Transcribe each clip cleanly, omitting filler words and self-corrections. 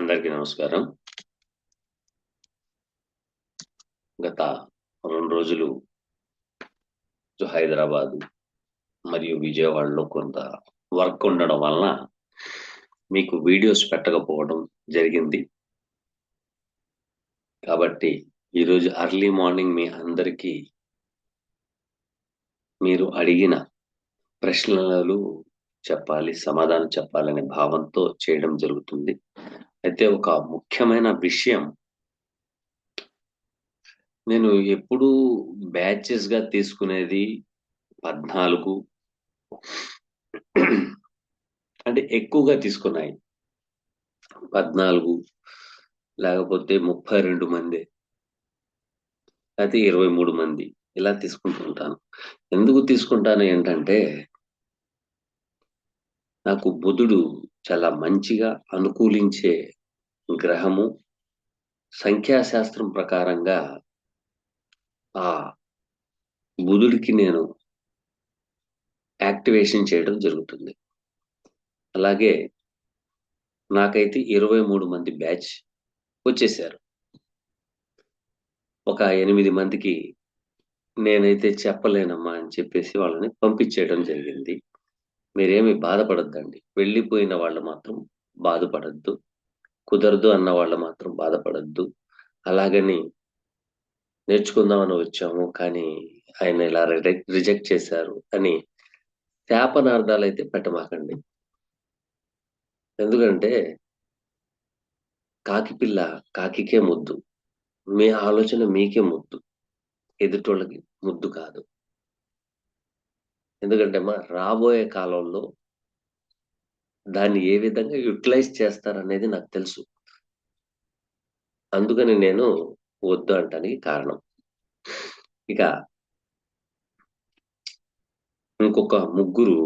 అందరికీ నమస్కారం. గత 2 రోజులు హైదరాబాద్ మరియు విజయవాడలో కొంత వర్క్ ఉండడం వలన మీకు వీడియోస్ పెట్టకపోవడం జరిగింది. కాబట్టి ఈరోజు ఎర్లీ మార్నింగ్ మీ అందరికీ మీరు అడిగిన ప్రశ్నలు చెప్పాలి, సమాధానం చెప్పాలనే భావంతో చేయడం జరుగుతుంది. అయితే ఒక ముఖ్యమైన విషయం, నేను ఎప్పుడూ బ్యాచెస్‌గా తీసుకునేది 14 అంటే ఎక్కువగా తీసుకున్నాయి. 14 లేకపోతే 32 మంది, లేతే 23 మంది ఇలా తీసుకుంటూ ఉంటాను. ఎందుకు తీసుకుంటాను ఏంటంటే, నాకు బుధుడు చాలా మంచిగా అనుకూలించే గ్రహము. సంఖ్యాశాస్త్రం ప్రకారంగా ఆ బుధుడికి నేను యాక్టివేషన్ చేయడం జరుగుతుంది. అలాగే నాకైతే 23 మంది బ్యాచ్ వచ్చేసారు. ఒక 8 మందికి నేనైతే చెప్పలేనమ్మా అని చెప్పేసి వాళ్ళని పంపించేయడం జరిగింది. మీరేమి బాధపడొద్దండి. వెళ్ళిపోయిన వాళ్ళు మాత్రం బాధపడొద్దు. కుదరదు అన్న వాళ్ళు మాత్రం బాధపడొద్దు. అలాగని నేర్చుకుందామని వచ్చాము, కానీ ఆయన ఇలా రిజెక్ట్ చేశారు అని శాపనార్థాలైతే పెట్టమాకండి. ఎందుకంటే కాకి పిల్ల కాకికే ముద్దు. మీ ఆలోచన మీకే ముద్దు. ఎదుటోళ్ళకి ముద్దు కాదు. ఎందుకంటే రాబోయే కాలంలో దాన్ని ఏ విధంగా యుటిలైజ్ చేస్తారనేది నాకు తెలుసు. అందుకని నేను వద్దు అంటానికి కారణం. ఇక ఇంకొక ముగ్గురు,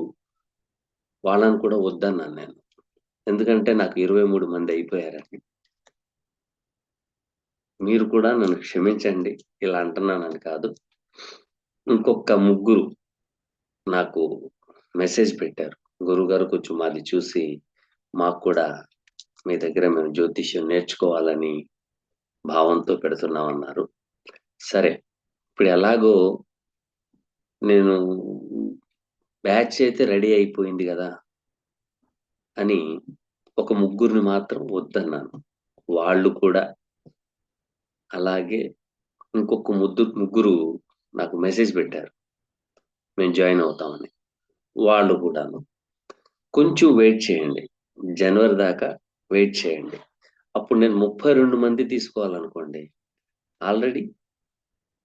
వాళ్ళని కూడా వద్దన్నాను నేను. ఎందుకంటే నాకు 23 మంది అయిపోయారని. మీరు కూడా నన్ను క్షమించండి, ఇలా అంటున్నానని కాదు. ఇంకొక ముగ్గురు నాకు మెసేజ్ పెట్టారు. గురువుగారు కొంచెం మాది చూసి మాకు కూడా మీ దగ్గర మేము జ్యోతిష్యం నేర్చుకోవాలని భావంతో పెడుతున్నామన్నారు. సరే, ఇప్పుడు ఎలాగో నేను బ్యాచ్ అయితే రెడీ అయిపోయింది కదా అని ఒక ముగ్గురిని మాత్రం వద్దన్నాను. వాళ్ళు కూడా అలాగే ఇంకొక ముగ్గురు నాకు మెసేజ్ పెట్టారు, మేము జాయిన్ అవుతామని. వాళ్ళు కూడాను కొంచెం వెయిట్ చేయండి, జనవరి దాకా వెయిట్ చేయండి. అప్పుడు నేను 32 మంది తీసుకోవాలనుకోండి, ఆల్రెడీ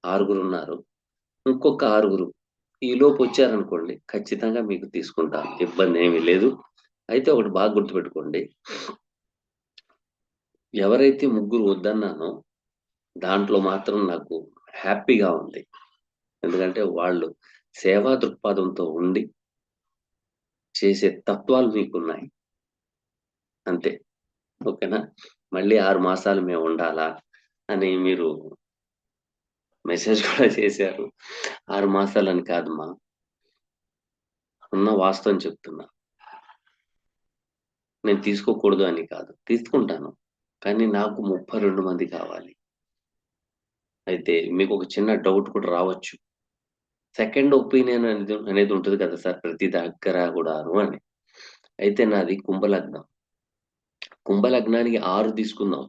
6 ఉన్నారు. ఇంకొక 6 ఈలోపు వచ్చారనుకోండి, ఖచ్చితంగా మీకు తీసుకుంటాను, ఇబ్బంది ఏమీ లేదు. అయితే ఒకటి బాగా గుర్తుపెట్టుకోండి, ఎవరైతే ముగ్గురు వద్దన్నానో దాంట్లో మాత్రం నాకు హ్యాపీగా ఉంది. ఎందుకంటే వాళ్ళు సేవా దృక్పథంతో ఉండి చేసే తత్వాలు మీకున్నాయి. అంతే. ఓకేనా? మళ్ళీ 6 మాసాలు మేము ఉండాలా అని మీరు మెసేజ్ కూడా చేశారు. 6 మాసాలని కాదమ్మా, ఉన్న వాస్తవం చెప్తున్నా. నేను తీసుకోకూడదు అని కాదు, తీసుకుంటాను. కానీ నాకు 32 మంది కావాలి. అయితే మీకు ఒక చిన్న డౌట్ కూడా రావచ్చు. సెకండ్ ఒపీనియన్ అనేది ఉంటది కదా సార్ ప్రతి దగ్గర కూడాను అని. అయితే నాది కుంభలగ్నం. కుంభలగ్నానికి 6 తీసుకుందాం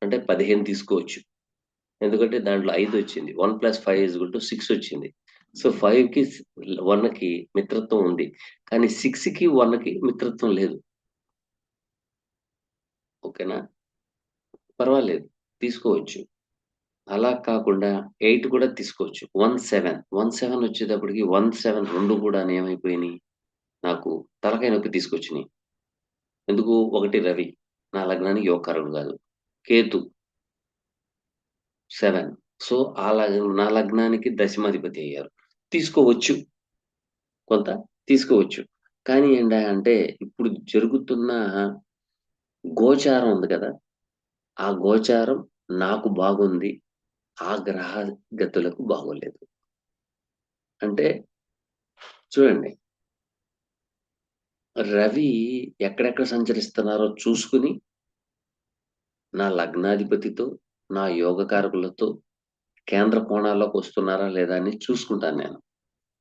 అంటే 15 తీసుకోవచ్చు. ఎందుకంటే దాంట్లో 5 వచ్చింది. 1 + 5 = 6 వచ్చింది. సో 5కి 1కి మిత్రత్వం ఉంది. కానీ 6కి 1కి మిత్రత్వం లేదు. ఓకేనా? పర్వాలేదు, తీసుకోవచ్చు. అలా కాకుండా 8 కూడా తీసుకోవచ్చు. 17 వచ్చేటప్పటికి 17 2 కూడా ఏమైపోయినాయి, నాకు తలకాయ నొప్పి తీసుకొచ్చినాయి. ఎందుకు? ఒకటి రవి నా లగ్నానికి యోగకారకుడు కాదు. కేతు 7. సో నా లగ్నానికి దశమాధిపతి అయ్యారు. తీసుకోవచ్చు, కొంత తీసుకోవచ్చు. కానీ ఏంటంటే ఇప్పుడు జరుగుతున్న గోచారం ఉంది కదా, ఆ గోచారం నాకు బాగుంది, ఆ గ్రహ గతులకు బాగోలేదు. అంటే చూడండి, రవి ఎక్కడెక్కడ సంచరిస్తున్నారో చూసుకుని నా లగ్నాధిపతితో, నా యోగకారకులతో కేంద్ర కోణాల్లోకి వస్తున్నారా లేదా అని చూసుకుంటాను నేను.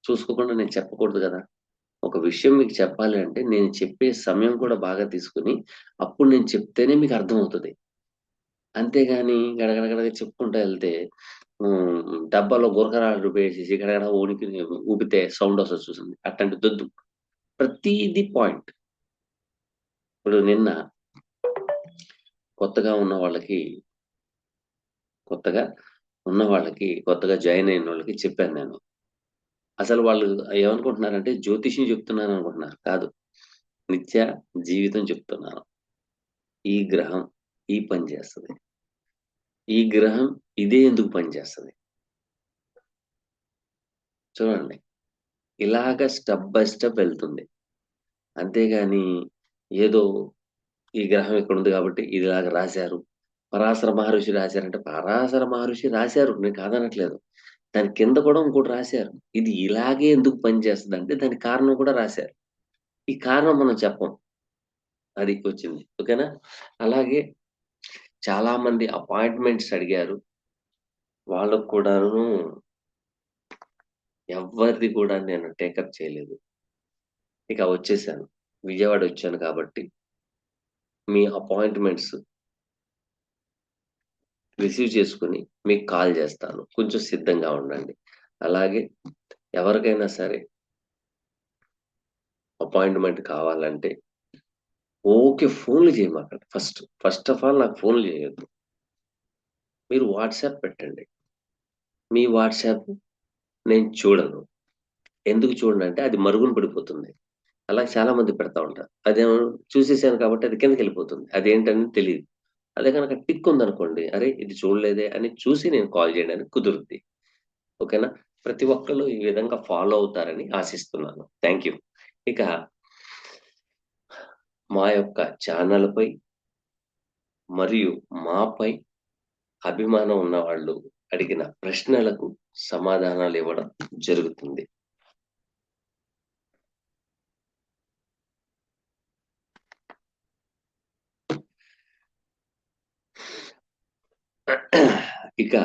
చూసుకోకుండా నేను చెప్పకూడదు గదా! ఒక విషయం మీకు చెప్పాలి అంటే నేను చెప్పే సమయం కూడా బాగా తీసుకొని, అప్పుడు నేను చెప్తేనే మీకు అర్థమవుతది. అంతేగాని గడగడగడగ చెప్పుకుంటా ఎళ్తే డబ్బాలో గురకరాళ్ళు వేసేసి గడగడ వణికి ఊపితే సౌండ్ వస్తది చూసింది. అట్లాంటిదొద్దు. ప్రతీది పాయింట్. ఇప్పుడు నిన్న కొత్తగా ఉన్న వాళ్ళకి కొత్తగా కొత్తగా జాయిన్ అయినోళ్ళకి చెప్పాను నేను. అసలు వాళ్ళు ఏమనుకుంటున్నారంటే జ్యోతిష్యం చెప్తున్నాననుకుంటున్నారు. కాదు. నిత్య జీవితం చెప్తున్నాను. ఈ గ్రహం ఈ పని చేస్తది. ఈ గ్రహం ఇదే ఎందుకు పనిచేస్తది. చూడండి. ఇలాగ స్టెప్ బై స్టెప్ వెళ్తుంది. అంతేగాని ఏదో ఈ గ్రహం ఇక్కడుంది కాబట్టి ఇదిలాగ రాశారు. పరాశర మహర్షి రాశారంటే పరాశర మహర్షి రాశారు. నేను కాదనట్లేదు. దాని కింద కూడా ఇంకోటి రాశారు. ఇది ఇలాగే ఎందుకు పనిచేస్తదంటే దానికి కారణం కూడా రాశారు. ఈ కారణం మనం చెప్పం. అది వచ్చింది. ఓకేనా? అలాగే చాలామంది అపాయింట్‌మెంట్స్ అడిగారు. వాళ్ళకి కూడాను ఎవ్వరిది కూడా నేను టేకప్ చేయలేదు. ఇక వచ్చేసాను. విజయవాడ వచ్చాను కాబట్టి మీ అపాయింట్‌మెంట్స్ రిసీవ్ చేసుకొని మీకు కాల్ చేస్తాను. కొంచెం సిద్ధంగా ఉండండి. అలాగే ఎవరికైనా సరే అపాయింట్‌మెంట్ కావాలంటే ఓకే. ఫోన్‌లు చేయమాకండి ఫస్ట్. ఫస్ట్ ఆఫ్ ఆల్ నాకు ఫోన్‌లు చేయొద్దు. మీరు వాట్సాప్ పెట్టండి. మీ వాట్సాప్ నేను చూడను. ఎందుకు చూడనంటే అది మరుగున పడిపోతుంది. అలా చాలా మంది పెడతా ఉంటారు. అదేమో చూసేసాను కాబట్టి అది కిందకెళ్ళిపోతుంది. అదేంటని తెలీదు. అదే గనక టిక్ ఉందనుకోండి, అరే! ఇది చూడలేదే అని చూసి నేను కాల్ చేయడానికి కుదురుద్ది. ఓకేనా? ప్రతి ఒక్కళ్ళు ఈ విధంగా ఫాలో అవుతారని ఆశిస్తున్నాను. Thank you. ఇక మా యొక్క ఛానల్‌పై మరియు మాపై అభిమానం ఉన్నవాళ్ళు అడిగిన ప్రశ్నలకు సమాధానాలివ్వడం జరుగుతుంది. ఇక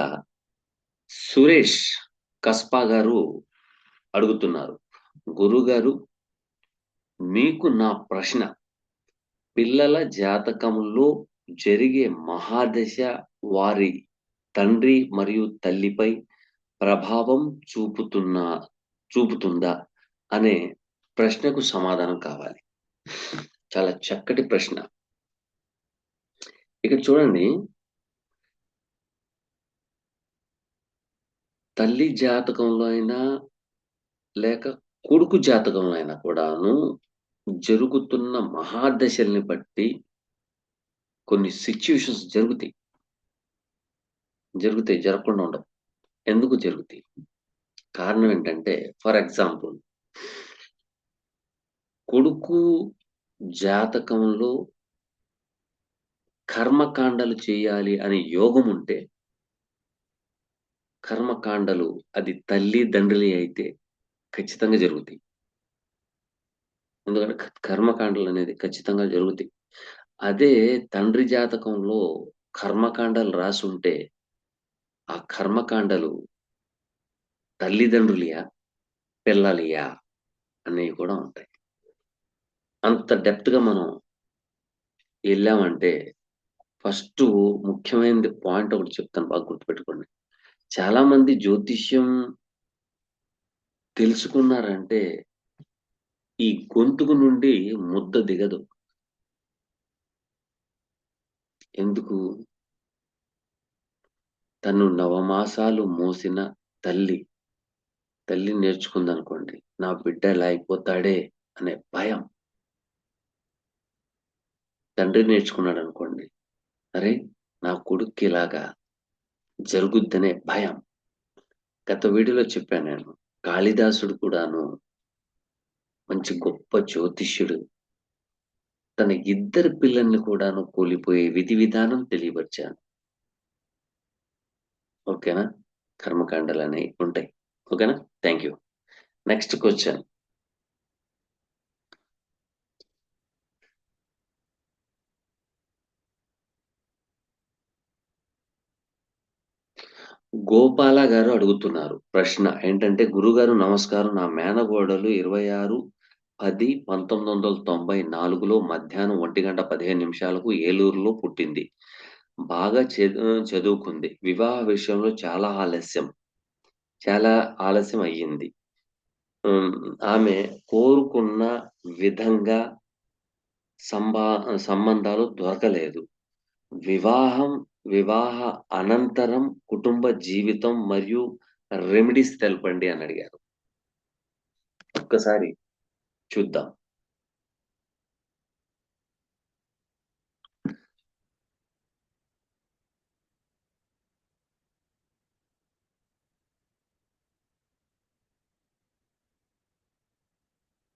సురేష్ కస్పా గారు అడుగుతున్నారు. గురుగారు మీకు నా ప్రశ్న పిల్లల జాతకంలో జరిగే మహాదశ వారి తండ్రి మరియు తల్లిపై ప్రభావం చూపుతుందా అనే ప్రశ్నకు సమాధానం కావాలి. చాలా చక్కటి ప్రశ్న. ఇక్కడ చూడండి తల్లి జాతకంలో అయినా లేక కొడుకు జాతకంలో అయినా కూడాను జరుగుతున్న మహాదశల్ని బట్టి కొన్ని సిట్యుయేషన్స్ జరుగుతాయి. జరగకుండా ఉండవు. ఎందుకు జరుగుతాయి? కారణం ఏంటంటే ఫర్ ఎగ్జాంపుల్ కొడుకు జాతకంలో కర్మకాండలు చేయాలి అనే యోగం ఉంటే కర్మకాండలు అది తల్లి, తండ్రి అయితే ఖచ్చితంగా జరుగుతాయి. ఎందుకంటే కర్మకాండలనేది ఖచ్చితంగా జరుగుతాయి. అదే తండ్రి జాతకంలో కర్మకాండలు రాసుంటే ఆ కర్మకాండలు తల్లిదండ్రులియా? పిల్లలియా? అనేవి కూడా ఉంటాయి. అంత డెప్త్‌గా మనం ఎళ్ళామంటే ఫస్టు ముఖ్యమైనది పాయింట్ ఒకటి చెప్తాను బాగా గుర్తుపెట్టుకోండి. చాలామంది జ్యోతిష్యం తెలుసుకున్నారంటే ఈ గొంతుకు నుండి ముద్ద దిగదు. ఎందుకు? తను నవమాసాలు మోసిన తల్లి, తల్లి నేర్చుకుందనుకోండి. నా బిడ్డ ఇలా అయిపోతాడే అనే భయం. తండ్రి నేర్చుకున్నాడనుకోండి. అరే! నా కొడుక్కి ఇలాగా జరుగుద్దనే భయం. గత వీడియోలో చెప్పాను నేను. కాళిదాసుడు కూడాను మంచి గొప్ప జ్యోతిష్యుడు. తన ఇద్దరు పిల్లల్ని కూడాను కోల్పోయే విధి విధానం తెలియపరిచాను. ఓకేనా? కర్మకాండలనేయి ఉంటాయి. ఓకేనా? Thank you. Next question. Gopala గారు అడుగుతున్నారు ప్రశ్న ఏంటంటే, గురుగారు నమస్కారం. నా మేనగోడలు 26/10/1994లో మధ్యాహ్నం 1:15 ఏలూరులో పుట్టింది. బాగా చదువుకుంది. వివాహ విషయంలో చాలా ఆలస్యం అయ్యింది. హ్మ్. ఆమె కోరుకున్న విధంగా సంబా సంబంధాలు దొరకలేదు. వివాహం, వివాహ అనంతరం కుటుంబ జీవితం మరియు రెమెడీస్ తెలపండి అని అడిగారు. ఒక్కసారి చూద్దాం.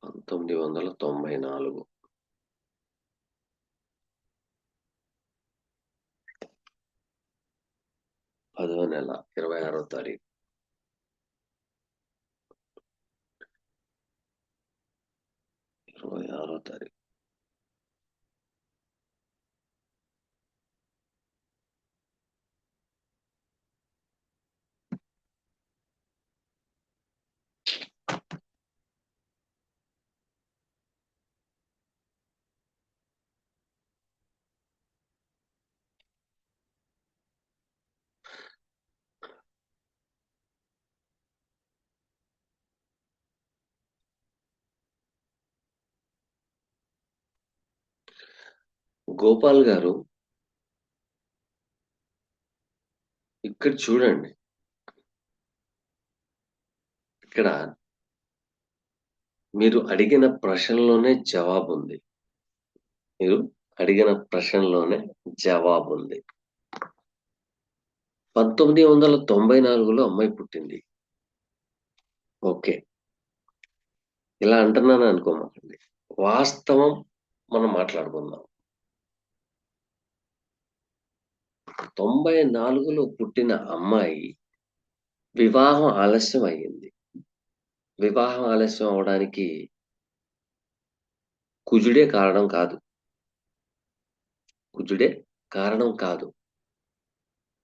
1994 10వ నెల 26వ తారీఖు. 26వ తారీఖు. గోపాల్ గారు, ఇక్కడ చూడండి. ఇక్కడ మీరు అడిగిన ప్రశ్నలోనే జవాబుంది. మీరు అడిగిన ప్రశ్నలోనే జవాబుంది. 1994లో అమ్మాయి పుట్టింది. ఓకే. ఇలా అంటున్నాను అనుకోమాకండి. వాస్తవం మనం మాట్లాడుకుందాం. 94లో పుట్టిన అమ్మాయి వివాహం ఆలస్యం అయ్యింది. వివాహం ఆలస్యం అవ్వడానికి కుజుడే కారణం కాదు. కుజుడే కారణం కాదు.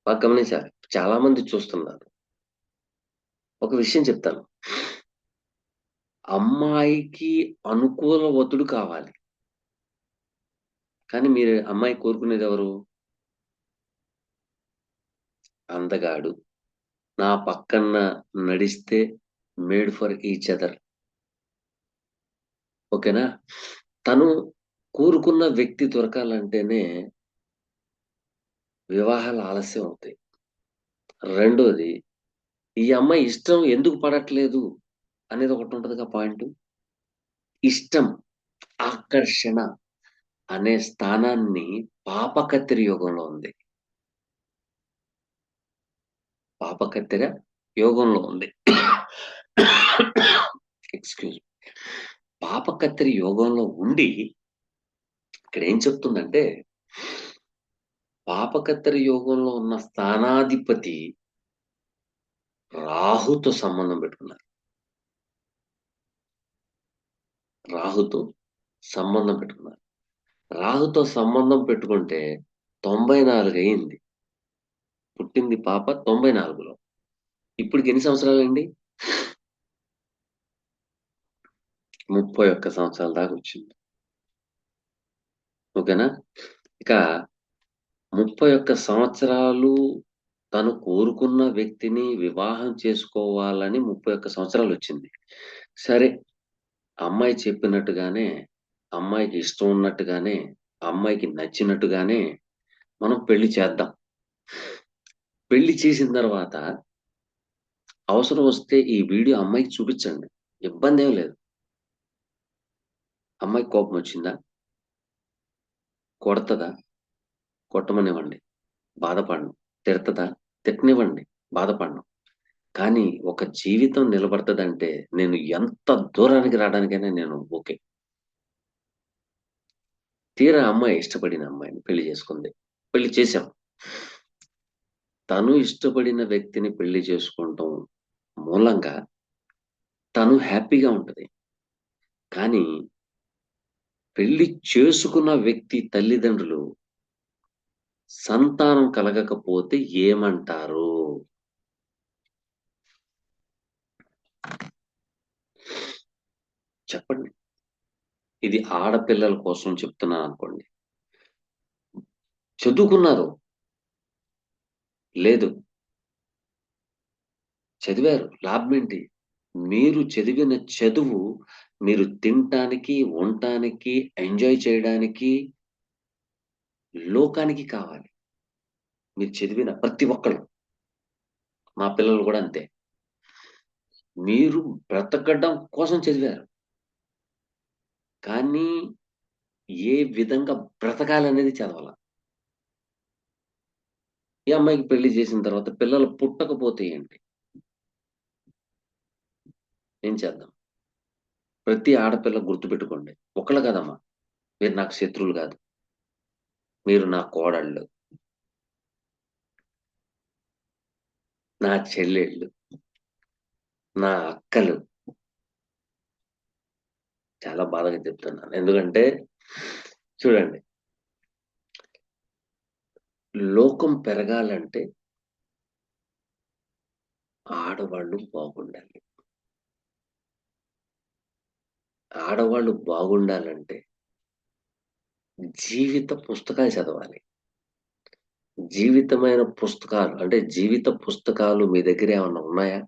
బాగా గమనించాలి. చాలా మంది చూస్తున్నారు. ఒక విషయం చెప్తాను. అమ్మాయికి అనుకూల వధుడు కావాలి. కానీ మీరు అమ్మాయి కోరుకునేదెవరు? అందగాడు. నా పక్కన నడిస్తే మేడ్ ఫర్ ఈచ్ అదర్. ఓకేనా? తను కోరుకున్న వ్యక్తి దొరకాలంటేనే వివాహాలు ఆలస్యం అవుతాయి. రెండోది, ఈ అమ్మాయి ఇష్టం ఎందుకు పడట్లేదు అనేది ఒకటుంటదిగా పాయింటు. ఇష్టం, ఆకర్షణ అనే స్థానాన్ని పాపకత్తెర యోగంలో ఉంది. పాపకత్తెర యోగంలో ఉంది. Excuse me. పాపకత్తెర యోగంలో ఉండి ఇక్కడేం చెప్తుందంటే, పాపకత్తెర యోగంలో ఉన్న స్థానాధిపతి రాహుతో సంబంధం పెట్టుకున్నారు. రాహుతో సంబంధం పెట్టుకున్నారు. రాహుతో సంబంధం పెట్టుకుంటే 94 అయింది. పుట్టింది పాప 94లో. ఇప్పటికి ఎన్ని సంవత్సరాలండి? 31 సంవత్సరాల దాకా వచ్చింది. ఓకేనా? ఇక 31 సంవత్సరాలు తను కోరుకున్న వ్యక్తిని వివాహం చేసుకోవాలని 31 సంవత్సరాలొచ్చింది. సరే, అమ్మాయి చెప్పినట్టుగానే, అమ్మాయికి ఇష్టం ఉన్నట్టుగానే, అమ్మాయికి నచ్చినట్టుగానే మనం పెళ్లి చేద్దాం. పెళ్లి చేసిన తర్వాత అవసరం వస్తే ఈ వీడియో అమ్మాయికి చూపిచ్చండి. ఇబ్బందేం లేదు. అమ్మాయికి కోపమొచ్చిందా? కొడతదా? కొట్టమనివ్వండి. బాధపడను. తిడతదా? తిట్టనివ్వండి. బాధపడను. కానీ ఒక జీవితం నిలబడతదంటే నేను ఎంత దూరానికి రాడానికైనా నేను ఓకే. తీరా అమ్మాయి ఇష్టపడిన అమ్మాయిని పెళ్లి చేసుకుంది. పెళ్లి చేశాం. తను ఇష్టపడిన వ్యక్తిని పెళ్లి చేసుకోవటం మూలంగా తను హ్యాపీగా ఉంటది. కానీ పెళ్లి చేసుకున్న వ్యక్తి తల్లిదండ్రులు సంతానం కలగకపోతే ఏమంటారు? చెప్పండి. ఇది ఆడపిల్లల కోసం చెప్తున్నాను అనుకోండి. చదువుకున్నారు. లేదు. చదివారు. లాభమేంటి? మీరు చదివిన చదువు మీరు తినటానికి, ఉండటానికి, ఎంజాయ్ చేయడానికి, లోకానికి కావాలి. మీరు చదివిన ప్రతి ఒక్కళ్ళు. మా పిల్లలు గూడా అంతే. మీరు బ్రతకడం కోసం చదివారు. కానీ ఏ విధంగా బ్రతకాలనేది చదవల. ఈ అమ్మాయికి పెళ్లి చేసిన తర్వాత పిల్లలు పుట్టకపోతే ఏంటి? ఏం చేద్దాం? ప్రతి ఆడపిల్ల గుర్తుపెట్టుకోండి. ఒకళ్ళు కాదమ్మా. మీరు నాకు శత్రువులు కాదు. మీరు నా కోడళ్ళు, నా చెల్లెళ్ళు, నా అక్కలు. చాలా బాధగా చెప్తున్నాను. ఎందుకంటే చూడండి, లోకం పెరగాలంటే ఆడవాళ్ళు బాగుండాలి. ఆడవాళ్ళు బాగుండాలంటే జీవిత పుస్తకాలు చదవాలి. జీవితమైన పుస్తకాలు అంటే జీవిత పుస్తకాలు మీ దగ్గర ఏమన్నా ఉన్నాయా?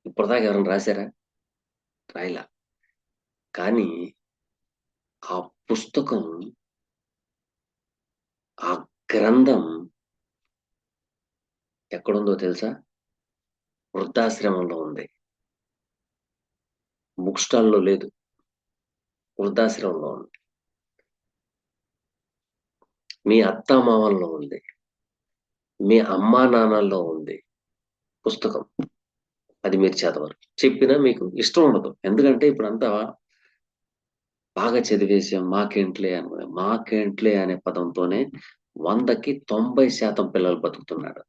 ఇప్పటిదాకా ఎవరైనా రాసారా? రాయలా. కానీ ఆ పుస్తకం, ఆ గ్రంథం ఎక్కడుందో తెలుసా? వృద్ధాశ్రమంలో ఉంది. బుక్ స్టాల్‌లో లేదు. వృద్ధాశ్రమంలో ఉంది. మీ అత్తామామల్లో ఉంది. మీ అమ్మానాన్నల్లో ఉంది పుస్తకం. అది మీరు చదవరు. చెప్పినా మీకు ఇష్టం ఉండదు. ఎందుకంటే ఇప్పుడంతా బాగా చదివేసాం మాకేంటిలే అనుకునే. మాకేంటిలే అనే పదంతోనే 100కి 90% పిల్లలు బతుకుతున్నారు.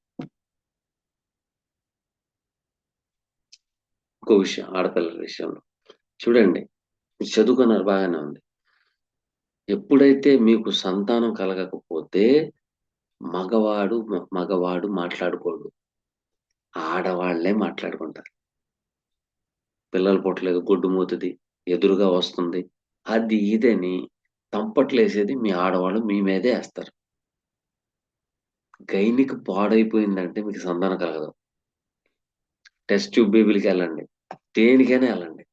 ఇంకో విషయం ఆడపిల్లల విషయంలో. చూడండి, మీరు చదువుకున్నారు బాగానే ఉంది. ఎప్పుడైతే మీకు సంతానం కలగకపోతే మగవాడు మాట్లాడుకోడు. ఆడవాళ్ళే మాట్లాడుకుంటారు. పిల్లలు పుట్టలేదు, గొడ్డు మూతది, ఎదురుగా వస్తుంది. అది ఇదని తంపట్లేసేది మీ ఆడవాళ్ళు మీ మీదే ఏస్తారు. గైనిక్ పాడైపోయిందంటే మీకు సంతానం కలగదు. టెస్ట్ ట్యూబ్ బేబీలకెళ్ళండి. దేనికైనా ఎళ్ళండి.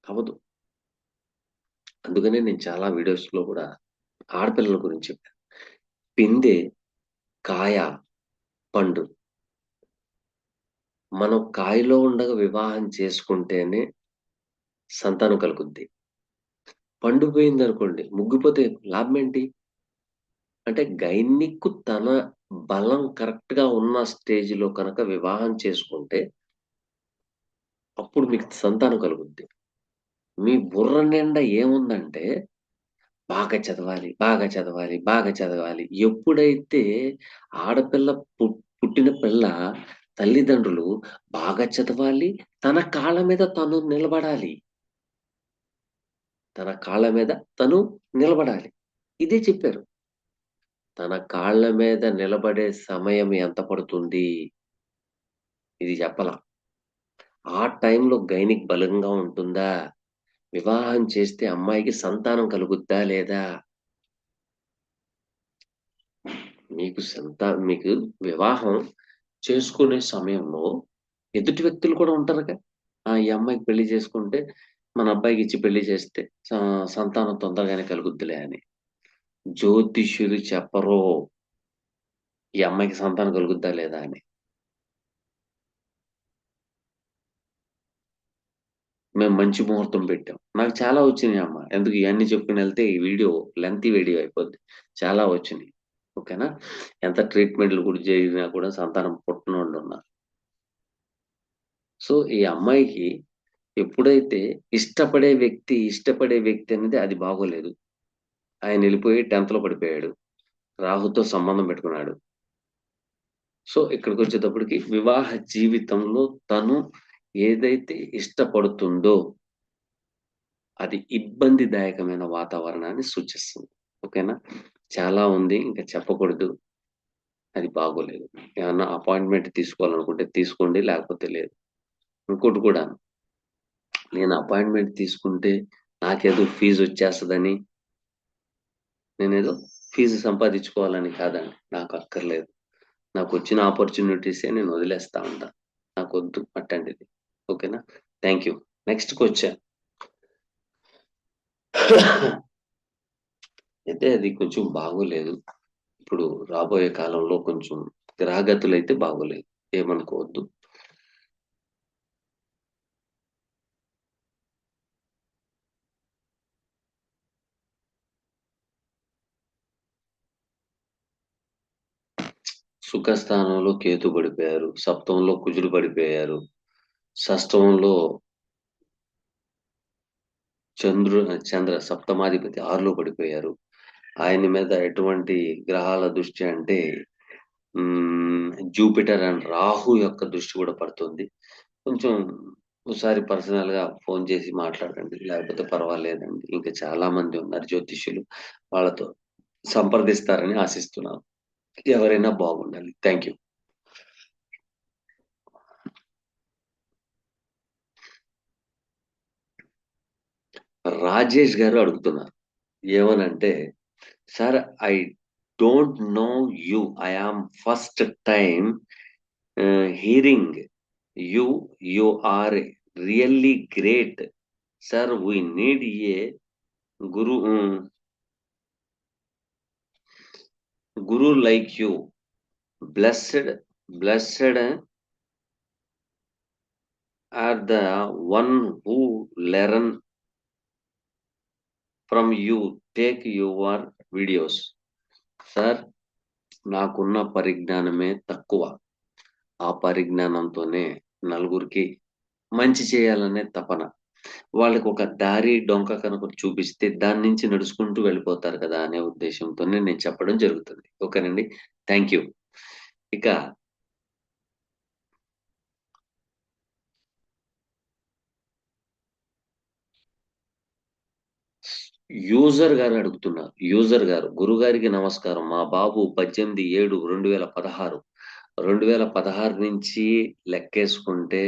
అవ్వదు. అందుకనే నేను చాలా వీడియోస్‌లో గూడా ఆడపిల్లల గురించి చెప్పా. పిందె, కాయ, పండు. మనం కాయలో ఉండగా వివాహం చేసుకుంటేనే సంతానం కలుగుద్ది. పండు పోయిందనుకోండి, ముగ్గిపోతే లాభమేంటి? అంటే గైనిక్కు తన బలం కరెక్ట్‌గా ఉన్న స్టేజ్‌లో కనుక వివాహం చేసుకుంటే, అప్పుడు మీకు సంతానం కలుగుద్ది. మీ బుర్ర నిండా ఏముందంటే, బాగా చదవాలి, బాగా చదవాలి, బాగా చదవాలి. ఎప్పుడైతే ఆడపిల్ల పుట్టిన పిల్ల తల్లిదండ్రులు బాగా చదవాలి, తన కాళ్ళ మీద తను నిలబడాలి. తన కాళ్ళ మీద తను నిలబడాలి. ఇదే చెప్పారు. తన కాళ్ళ మీద నిలబడే సమయం ఎంత పడుతుంది? ఇది చెప్పలా. ఆ టైంలో గైనిక్ బలంగా ఉంటుందా? వివాహం చేస్తే అమ్మాయికి సంతానం కలుగుద్దా? లేదా? మీకు వివాహం చేసుకునే సమయంలో ఎదుటి వ్యక్తులు కూడా ఉంటారుగా. ఈ అమ్మాయికి పెళ్లి చేసుకుంటే మన అబ్బాయికిచ్చి పెళ్లి చేస్తే సంతానం తొందరగానే కలుగుద్దిలే అని. జ్యోతిష్యులు చెప్పరు. ఈ అమ్మాయికి సంతానం కలుగుద్దా? లేదా? అని. మేము మంచి ముహూర్తం పెట్టాం. నాకు చాలా వచ్చినియమ్మా. ఎందుకు ఇయన్నీ చెప్పుకొనెళ్తే ఈ వీడియో లెంగ్తీ వీడియో అయిపోద్ది. చాలా వచ్చినియి. ఓకేనా? ఎంత ట్రీట్‌మెంట్‌లు కూడా జరిగినా కూడా సంతానం పుట్టనోళ్ళున్నారు. సో, ఈ అమ్మాయికి ఎప్పుడైతే ఇష్టపడే వ్యక్తి అనేది అది బాగోలేదు. ఆయనెళ్ళిపోయి 10థ్‌లో పడిపోయాడు. రాహుతో సంబంధం పెట్టుకున్నాడు. సో, ఇక్కడికొచ్చేటప్పటికి వివాహ జీవితంలో తను ఏదైతే ఇష్టపడుతుందో అది ఇబ్బందిదాయకమైన వాతావరణాన్ని సూచిస్తుంది. ఓకేనా? చాలా ఉంది. ఇంక చెప్పకూడదు. అది బాగోలేదు. ఏమన్నా అపాయింట్‌మెంట్ తీసుకోవాలనుకుంటే తీసుకోండి. లేకపోతే లేదు. ఇంకోటి కూడా నేను అపాయింట్మెంట్ తీసుకుంటే నాకేదో ఫీజు వచ్చేస్తుందని, నేనేదో ఫీజు సంపాదించుకోవాలని కాదండి. నాకు అక్కర్లేదు. నాకు వచ్చిన ఆపర్చునిటీసే నేను వదిలేస్తా ఉంటా. నాకొద్దు అట్లాంటిది. ఓకేనా? Thank you. నెక్స్ట్‌కొచ్చా. అయితే అది కొంచెం బాగోలేదు. ఇప్పుడు రాబోయే కాలంలో కొంచెం గ్రహగతులైతే బాగోలేదు. ఏమనుకోవద్దు. సుఖస్థానంలో కేతు పడిపోయారు. సప్తమంలో కుజుడు పడిపోయారు. షష్టమంలో చంద్ర సప్తమాధిపతి 6లో పడిపోయారు. ఆయన మీద ఎటువంటి గ్రహాల దృష్టి అంటే జూపిటర్ అండ్ రాహు యొక్క దృష్టి కూడా పడుతుంది. కొంచెం ఒకసారి పర్సనల్‌గా ఫోన్ చేసి మాట్లాడండి. లేకపోతే పర్వాలేదండి. ఇంకా చాలా మంది ఉన్నారు జ్యోతిష్యులు. వాళ్ళతో సంప్రదిస్తారని ఆశిస్తున్నాను. ఎవరైనా బాగుండాలి. Thank you. రాజేష్ గారు అడుగుతున్నారు. ఏమనంటే, sir I don't know you. I am first time hearing you. You are really great. Sir we need a guru guru like you. Blessed are the one who learn from you. Take your videos. Sir నాకున్న పరిజ్ఞానమే తక్కువ. ఆ పరిజ్ఞానంతోనే నలుగురికి మంచి చేయాలనే తపన. వాళ్ళకి ఒక దారి డొంక కనుక చూపిస్తే దాని నుంచి నడుచుకుంటూ వెళ్ళిపోతారు కదా అనే ఉద్దేశంతోనే నేను చెప్పడం జరుగుతుంది. ఓకేనండి. Thank you. ఇక యూజర్ గారు అడుగుతున్నారు. యూజర్ గారు, గురుగారికి నమస్కారం. మా బాబు 18/7/2016 2016 నుంచి లెక్కేసుకుంటే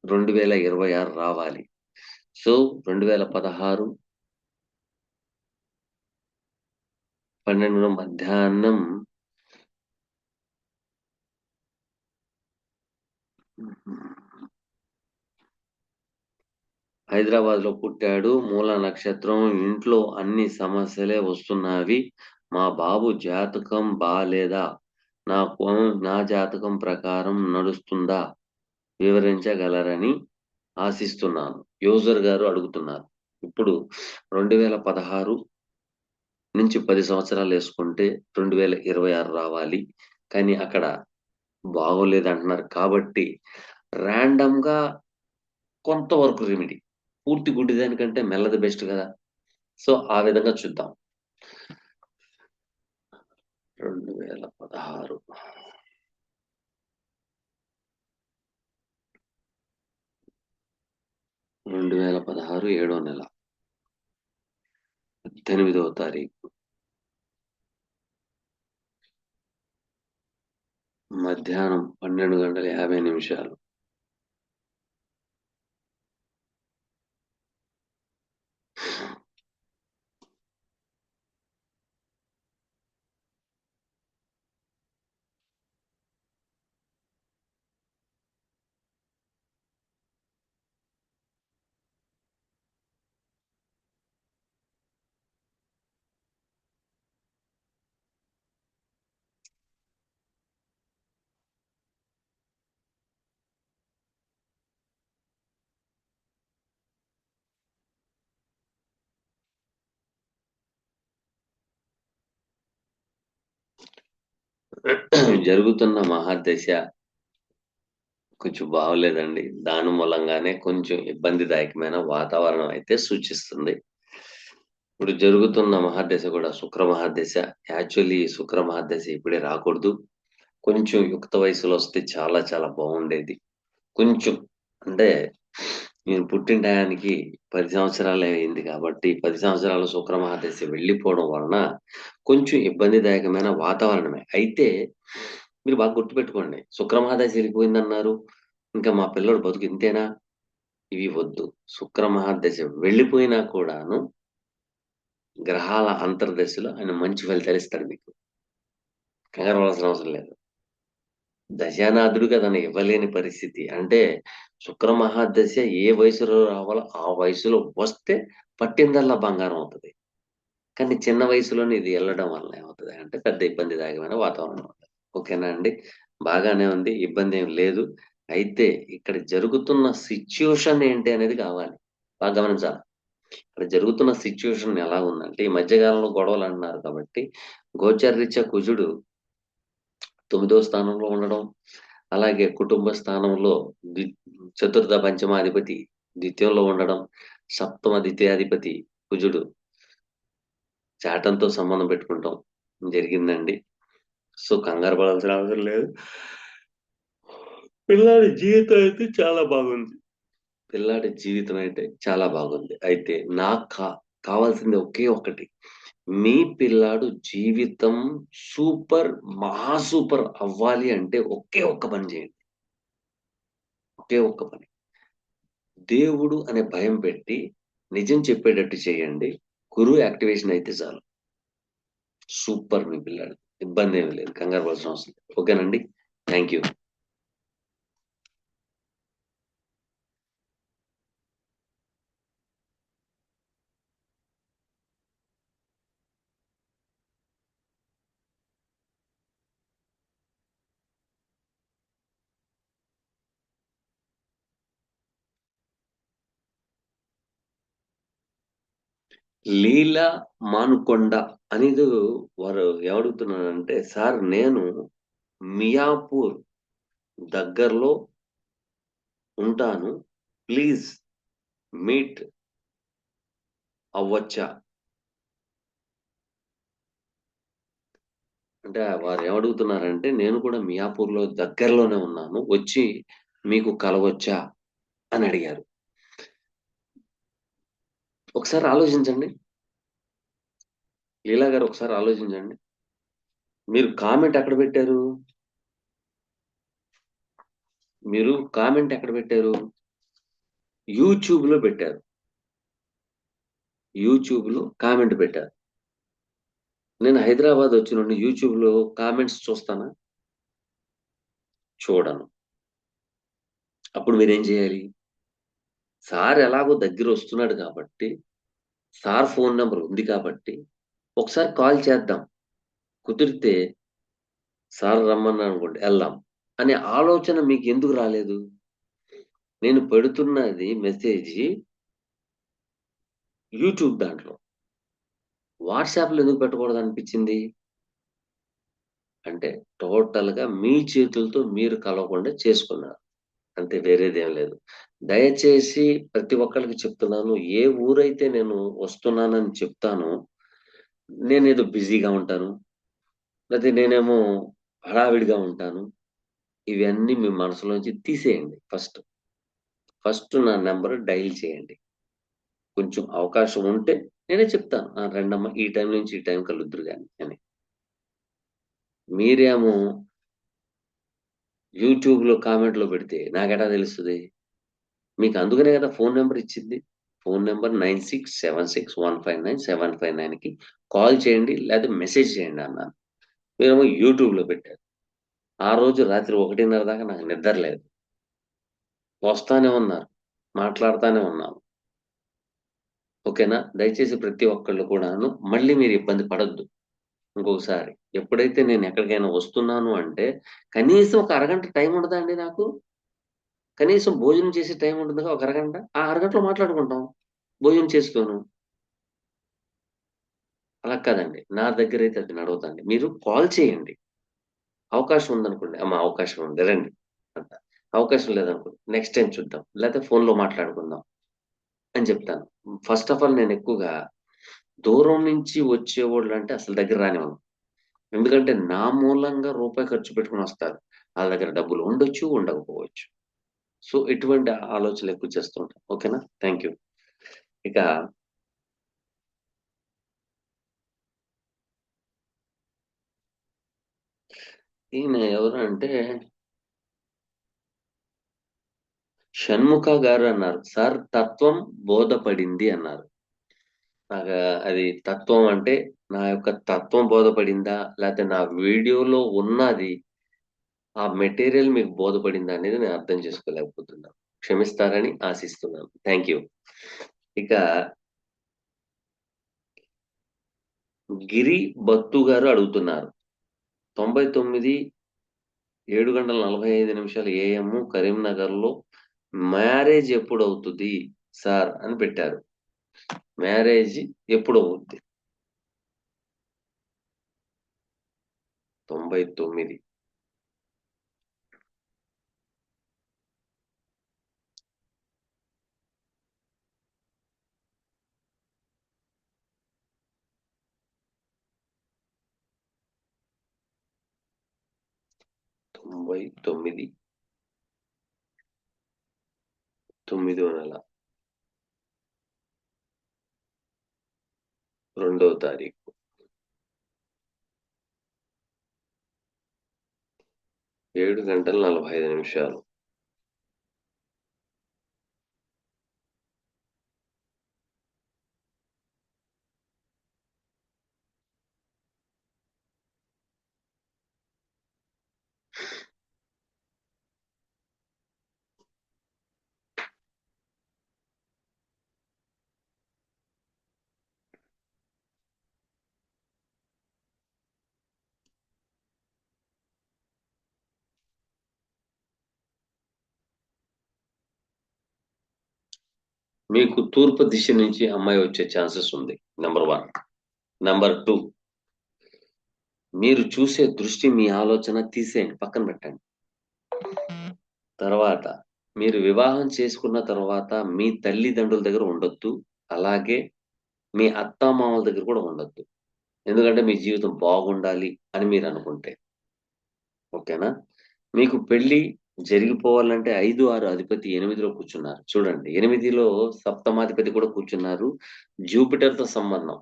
2026 రావాలి. సో 2016 12 మధ్యాహ్నం హైదరాబాద్‌లో పుట్టాడు. మూల నక్షత్రం. ఇంట్లో అన్ని సమస్యలే వస్తున్నావి. మా బాబు జాతకం బాలేదా? నాకు నా జాతకం ప్రకారం నడుస్తుందా? వివరించగలరని ఆశిస్తున్నాను. యూజర్ గారు అడుగుతున్నారు. ఇప్పుడు 2016 నుంచి 10 సంవత్సరాలేసుకుంటే 2026 రావాలి. కానీ అక్కడ బాగోలేదంటున్నారు కాబట్టి రాండమ్‌గా కొంతవరకు రెమెడీ. పూర్తి గుడ్డిదానికంటే మెల్లది బెస్ట్ గదా! సో, ఆ విధంగా చూద్దాం. 2016 2016 ఏడో నెల 18వ తారీఖు మధ్యాహ్నం 12:50. జరుగుతున్న మహాదశ కొంచెం బాగోలేదండి. దాని మూలంగానే కొంచెం ఇబ్బందిదాయకమైన వాతావరణం అయితే సూచిస్తుంది. ఇప్పుడు జరుగుతున్న మహాదశ కూడా శుక్ర మహాదశ. యాక్చువల్లీ శుక్ర మహాదశ ఇప్పుడే రాకూడదు. కొంచెం యుక్త వయసులో వస్తే చాలా చాలా బాగుండేది. కొంచెం అంటే నేను పుట్టిన టయానికి 10 సంవత్సరాలే అయింది కాబట్టి 10 సంవత్సరాల శుక్ర మహాదశ వెళ్ళిపోవడం వలన కొంచెం ఇబ్బందిదాయకమైన వాతావరణమే. అయితే మీరు బాగా గుర్తుపెట్టుకోండి. శుక్ర మహాదశ వెళ్ళిపోయిందన్నారు. ఇంకా మా పిల్లోడు బతుకు ఇంతేనా? ఇవి వద్దు. శుక్ర మహాదశ వెళ్ళిపోయినా కూడాను గ్రహాల అంతర్దశలో ఆయన మంచి ఫలితాలు ఇస్తాడు మీకు. కంగారు పడాల్సిన అవసరం లేదు. దశానాథుడు తనకి ఇవ్వలేని పరిస్థితి. అంటే శుక్ర మహాదశ ఏ వయసులో రావాలో ఆ వయసులో వస్తే పట్టిందల్లా బంగారం అవుతది. కానీ చిన్న వయసులోనే ఇది ఎళ్ళడం వల్ల ఏమవుతది అంటే పెద్ద ఇబ్బందిదాయకమైన వాతావరణం ఉంటది. ఓకేనా అండి? బాగానే ఉంది. ఇబ్బందేం లేదు. అయితే ఇక్కడ జరుగుతున్న సిట్యుయేషన్ ఏంటి అనేది కావాలి. బాగా గమనించాలి. ఇక్కడ జరుగుతున్న సిట్యుయేషన్ ఎలా ఉందంటే ఈ మధ్య కాలంలో గొడవలంటున్నారు కాబట్టి గోచరరీత్యా కుజుడు 9వ స్థానంలో ఉండడం, అలాగే కుటుంబ స్థానంలో ద్వి చతుర్థ పంచమాధిపతి ద్వితీయంలో ఉండడం, సప్తమ ద్వితీయాధిపతి కుజుడు చాటంతో సంబంధం పెట్టుకుంటాం జరిగిందండి. సో, కంగారు పడాల్సిన అవసరం లేదు. పిల్లాడి జీవితం అయితే చాలా బాగుంది. పిల్లాడి జీవితం అయితే చాలా బాగుంది. అయితే నాకు కావాల్సింది ఒకే ఒక్కటి. మీ పిల్లాడు జీవితం సూపర్, మహా సూపర్ అవ్వాలి అంటే ఒకే ఒక్క పని చేయండి. ఒకే ఒక్క పని. దేవుడు అనే భయం పెట్టి నిజం చెప్పేటట్టు చేయండి. గురువు యాక్టివేషన్ అయితే చాలు. సూపర్ మీ పిల్లాడు. ఇబ్బందేమి లేదు. కంగారు పడాల్సిన అవసరం లేదు. ఓకేనండి. Thank you. లీలా మానుకొండ అనేది వారు ఏమడుగుతున్నారంటే, సార్ నేను మియాపూర్ దగ్గరలో ఉంటాను. ప్లీజ్ మీట్ అవ్వచ్చా? అంటే వారు ఏమడుగుతున్నారంటే, నేను కూడా మియాపూర్‌లో దగ్గరలోనే ఉన్నాను. వచ్చి మీకు కలవచ్చా? అని అడిగారు. ఒకసారి ఆలోచించండి. లీలా గారు ఒకసారి ఆలోచించండి. మీరు కామెంట్ ఎక్కడ పెట్టారు? మీరు కామెంట్ ఎక్కడ పెట్టారు? యూట్యూబ్‌లో పెట్టారు. యూట్యూబ్‌లో కామెంట్ పెట్టారు. నేను హైదరాబాద్ వచ్చి నుండి యూట్యూబ్‌లో కామెంట్స్ చూస్తానా? చూడను. అప్పుడు మీరేం చేయాలి? సార్ ఎలాగో దగ్గరొస్తున్నాడు కాబట్టి, సార్ ఫోను నంబర్ ఉంది కాబట్టి, ఒకసారి కాల్ చేద్దాం. కుదిరితే సార్ రమ్మన్నారనుకోండి ఎళ్దాం. అనే ఆలోచన మీకెందుకు రాలేదు? నేను పెడుతున్నది మెసేజి యూట్యూబ్ దాంట్లో. వాట్సాప్‌లో ఎందుకు పెట్టకూడదనిపిచ్చింది? అంటే టోటల్‌గా మీ చేతులతో మీరు కలవకుండా చేసుకున్నారు. అంతే వేరేదేం లేదు. దయచేసి ప్రతి ఒక్కళ్ళకి చెప్తున్నాను. ఏ ఊరైతే నేను వస్తున్నానని చెప్తానో, నేనేదో బిజీగా ఉంటాను. లేతే నేనేమో హడావిడిగా ఉంటాను. ఇవన్నీ మీ మనసులోంచి తీసేయండి ఫస్ట్. ఫస్ట్ నా నంబర్ డయల్ చేయండి. కొంచెం అవకాశం ఉంటే నేనే చెప్తాను. ఆ! రండమ్మా ఈ టైం నుంచి ఈ టైం కలుద్దురు గాని అని. మీరేమో యూట్యూబ్‌లో కామెంట్‌లో పెడితే నాకెట్టా తెలుస్తది? మీకు అందుకనే కదా ఫోను నంబర్ ఇచ్చింది. ఫోను నంబర్ 9676159759కి కాల్ చేయండి. లేతే మెసేజ్ చేయండి అన్నాను. మీరేమో యూట్యూబ్‌లో పెట్టారు. ఆ రోజు రాత్రి 1:30 దాకా నాకు నిద్ర లేదు. వస్తానే ఉన్నారు. మాట్లాడతానే ఉన్నాను. ఓకేనా? దయచేసి ప్రతి ఒక్కళ్ళు కూడాను మళ్ళీ మీరు ఇబ్బంది పడొద్దు ఇంకొకసారి. ఎప్పుడైతే నేను ఎక్కడికైనా వస్తున్నాను అంటే కనీసం ఒక అరగంట టైం ఉండదా అండి నాకు? కనీసం భోజనం చేసే టైం ఉంటుందిగా ఒక అరగంట. ఆ అరగంటలో మాట్లాడుకుంటాం. భోజనం చేస్తూను. అలా కాదండి. నా దగ్గరైతే అది నడవదండి. మీరు కాల్ చేయండి. అవకాశం ఉందనుకోండి, అమ్మ అవకాశం ఉంది రండి అంటా. అవకాశం లేదనుకోండి, నెక్స్ట్ టైమ్ చూద్దాం. లేతే ఫోన్‌లో మాట్లాడుకుందాం అని చెప్తాను. ఫస్ట్ ఆఫ్ ఆల్ నేనెక్కువగా దూరం నుంచి వచ్చేవోళ్ళంటే అసలు దగ్గర రానివ్వను. ఎందుకంటే నా మూలంగా రూపాయి ఖర్చు పెట్టుకొనొస్తారు. ఆళ్ళ దగ్గర డబ్బులు ఉండొచ్చు, ఉండకపోవచ్చు. సో, ఇటువంటి ఆలోచనలు ఎక్కువ చేస్తూ ఉంటాను. ఓకేనా? Thank you. ఇక ఈయన ఎవరు అంటే షణ్ముఖ గారు అన్నారు, సార్ తత్వం బోధపడింది అన్నారు. నాకు అది తత్వం అంటే నా యొక్క తత్వం బోధపడిందా, లేకపోతే నా వీడియోలో ఉన్నది ఆ మెటీరియల్ మీకు బోధపడిందా అనేది నేను అర్థం చేసుకోలేకపోతున్నాను. క్షమిస్తారని ఆశిస్తున్నాను. Thank you. ఇక గిరి బత్తు గారు అడుగుతున్నారు, 99 7:45 AM కరీంనగర్లో మ్యారేజ్ ఎప్పుడు అవుతుంది సార్ అని పెట్టారు. మ్యారేజ్ ఎప్పుడు అవుద్ది? 99 99 9వ నెల 2వ తారీఖు 7:45. మీకు తూర్పు దిశ నుంచి అమ్మాయి వచ్చే ఛాన్సెస్ ఉంది. నెంబర్ 1. నెంబర్ 2, మీరు చూసే దృష్టి మీ ఆలోచన తీసేయండి, పక్కన పెట్టండి. తర్వాత మీరు వివాహం చేసుకున్న తర్వాత మీ తల్లిదండ్రుల దగ్గర ఉండొద్దు. అలాగే మీ అత్తామామల దగ్గర కూడా ఉండొద్దు. ఎందుకంటే మీ జీవితం బాగుండాలి అని మీరు అనుకుంటే. ఓకేనా? మీకు పెళ్లి జరిగిపోవాలంటే 5, 6 అధిపతి 8లో కూర్చున్నారు. చూడండి, 8లో సప్తమాధిపతి కూడా కూర్చున్నారు. జూపిటర్‌తో సంబంధం.